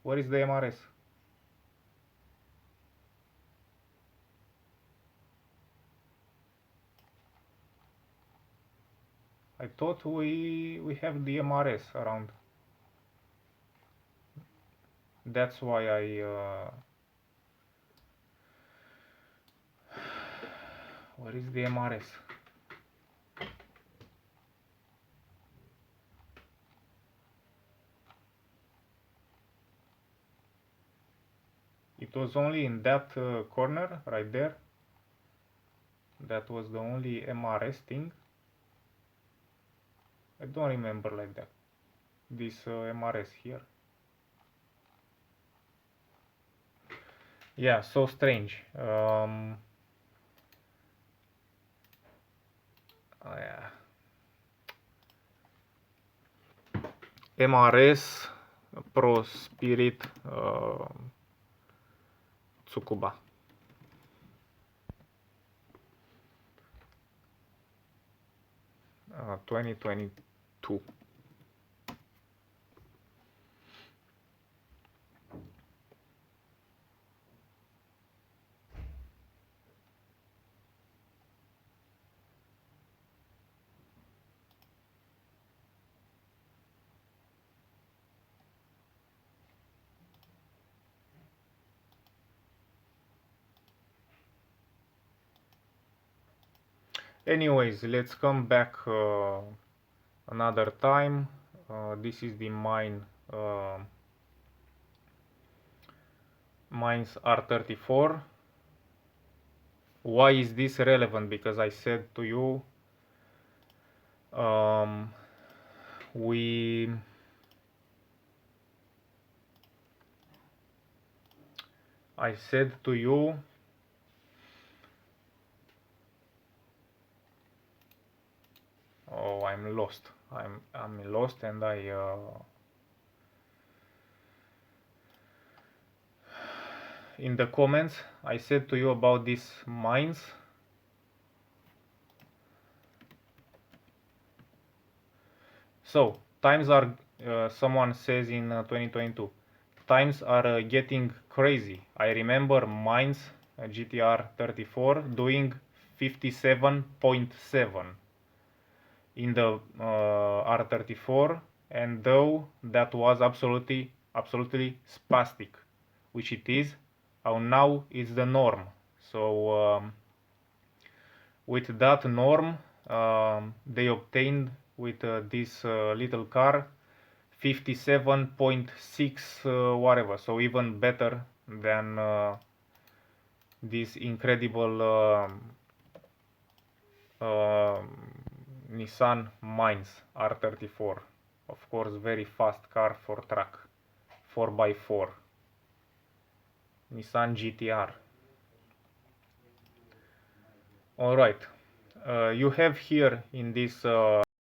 Where is the MRS? I thought we have the MRS around. That's why where is the MRS? It was only in that corner right there. That was the only MRS thing. I don't remember like that. This MRS here. Yeah, so strange. Oh yeah. MRS Pro Spirit Tsukuba. Uh, 2022. Anyways, let's come back another time. This is the mine Mines R34. Why is this relevant? Because I said to you I said to you oh, I'm lost. I'm lost, and in the comments I said to you about these mines. So times are someone says in 2022 times are getting crazy. I remember mines GTR 34 doing 57.7 in the R34, and though that was absolutely spastic, which it is, now it's the norm. So with that norm, they obtained with this little car 57.6 whatever, so even better than this incredible Nissan Mines R34. Of course, very fast car for track, 4x4. Nissan GTR. Alright, you have here in this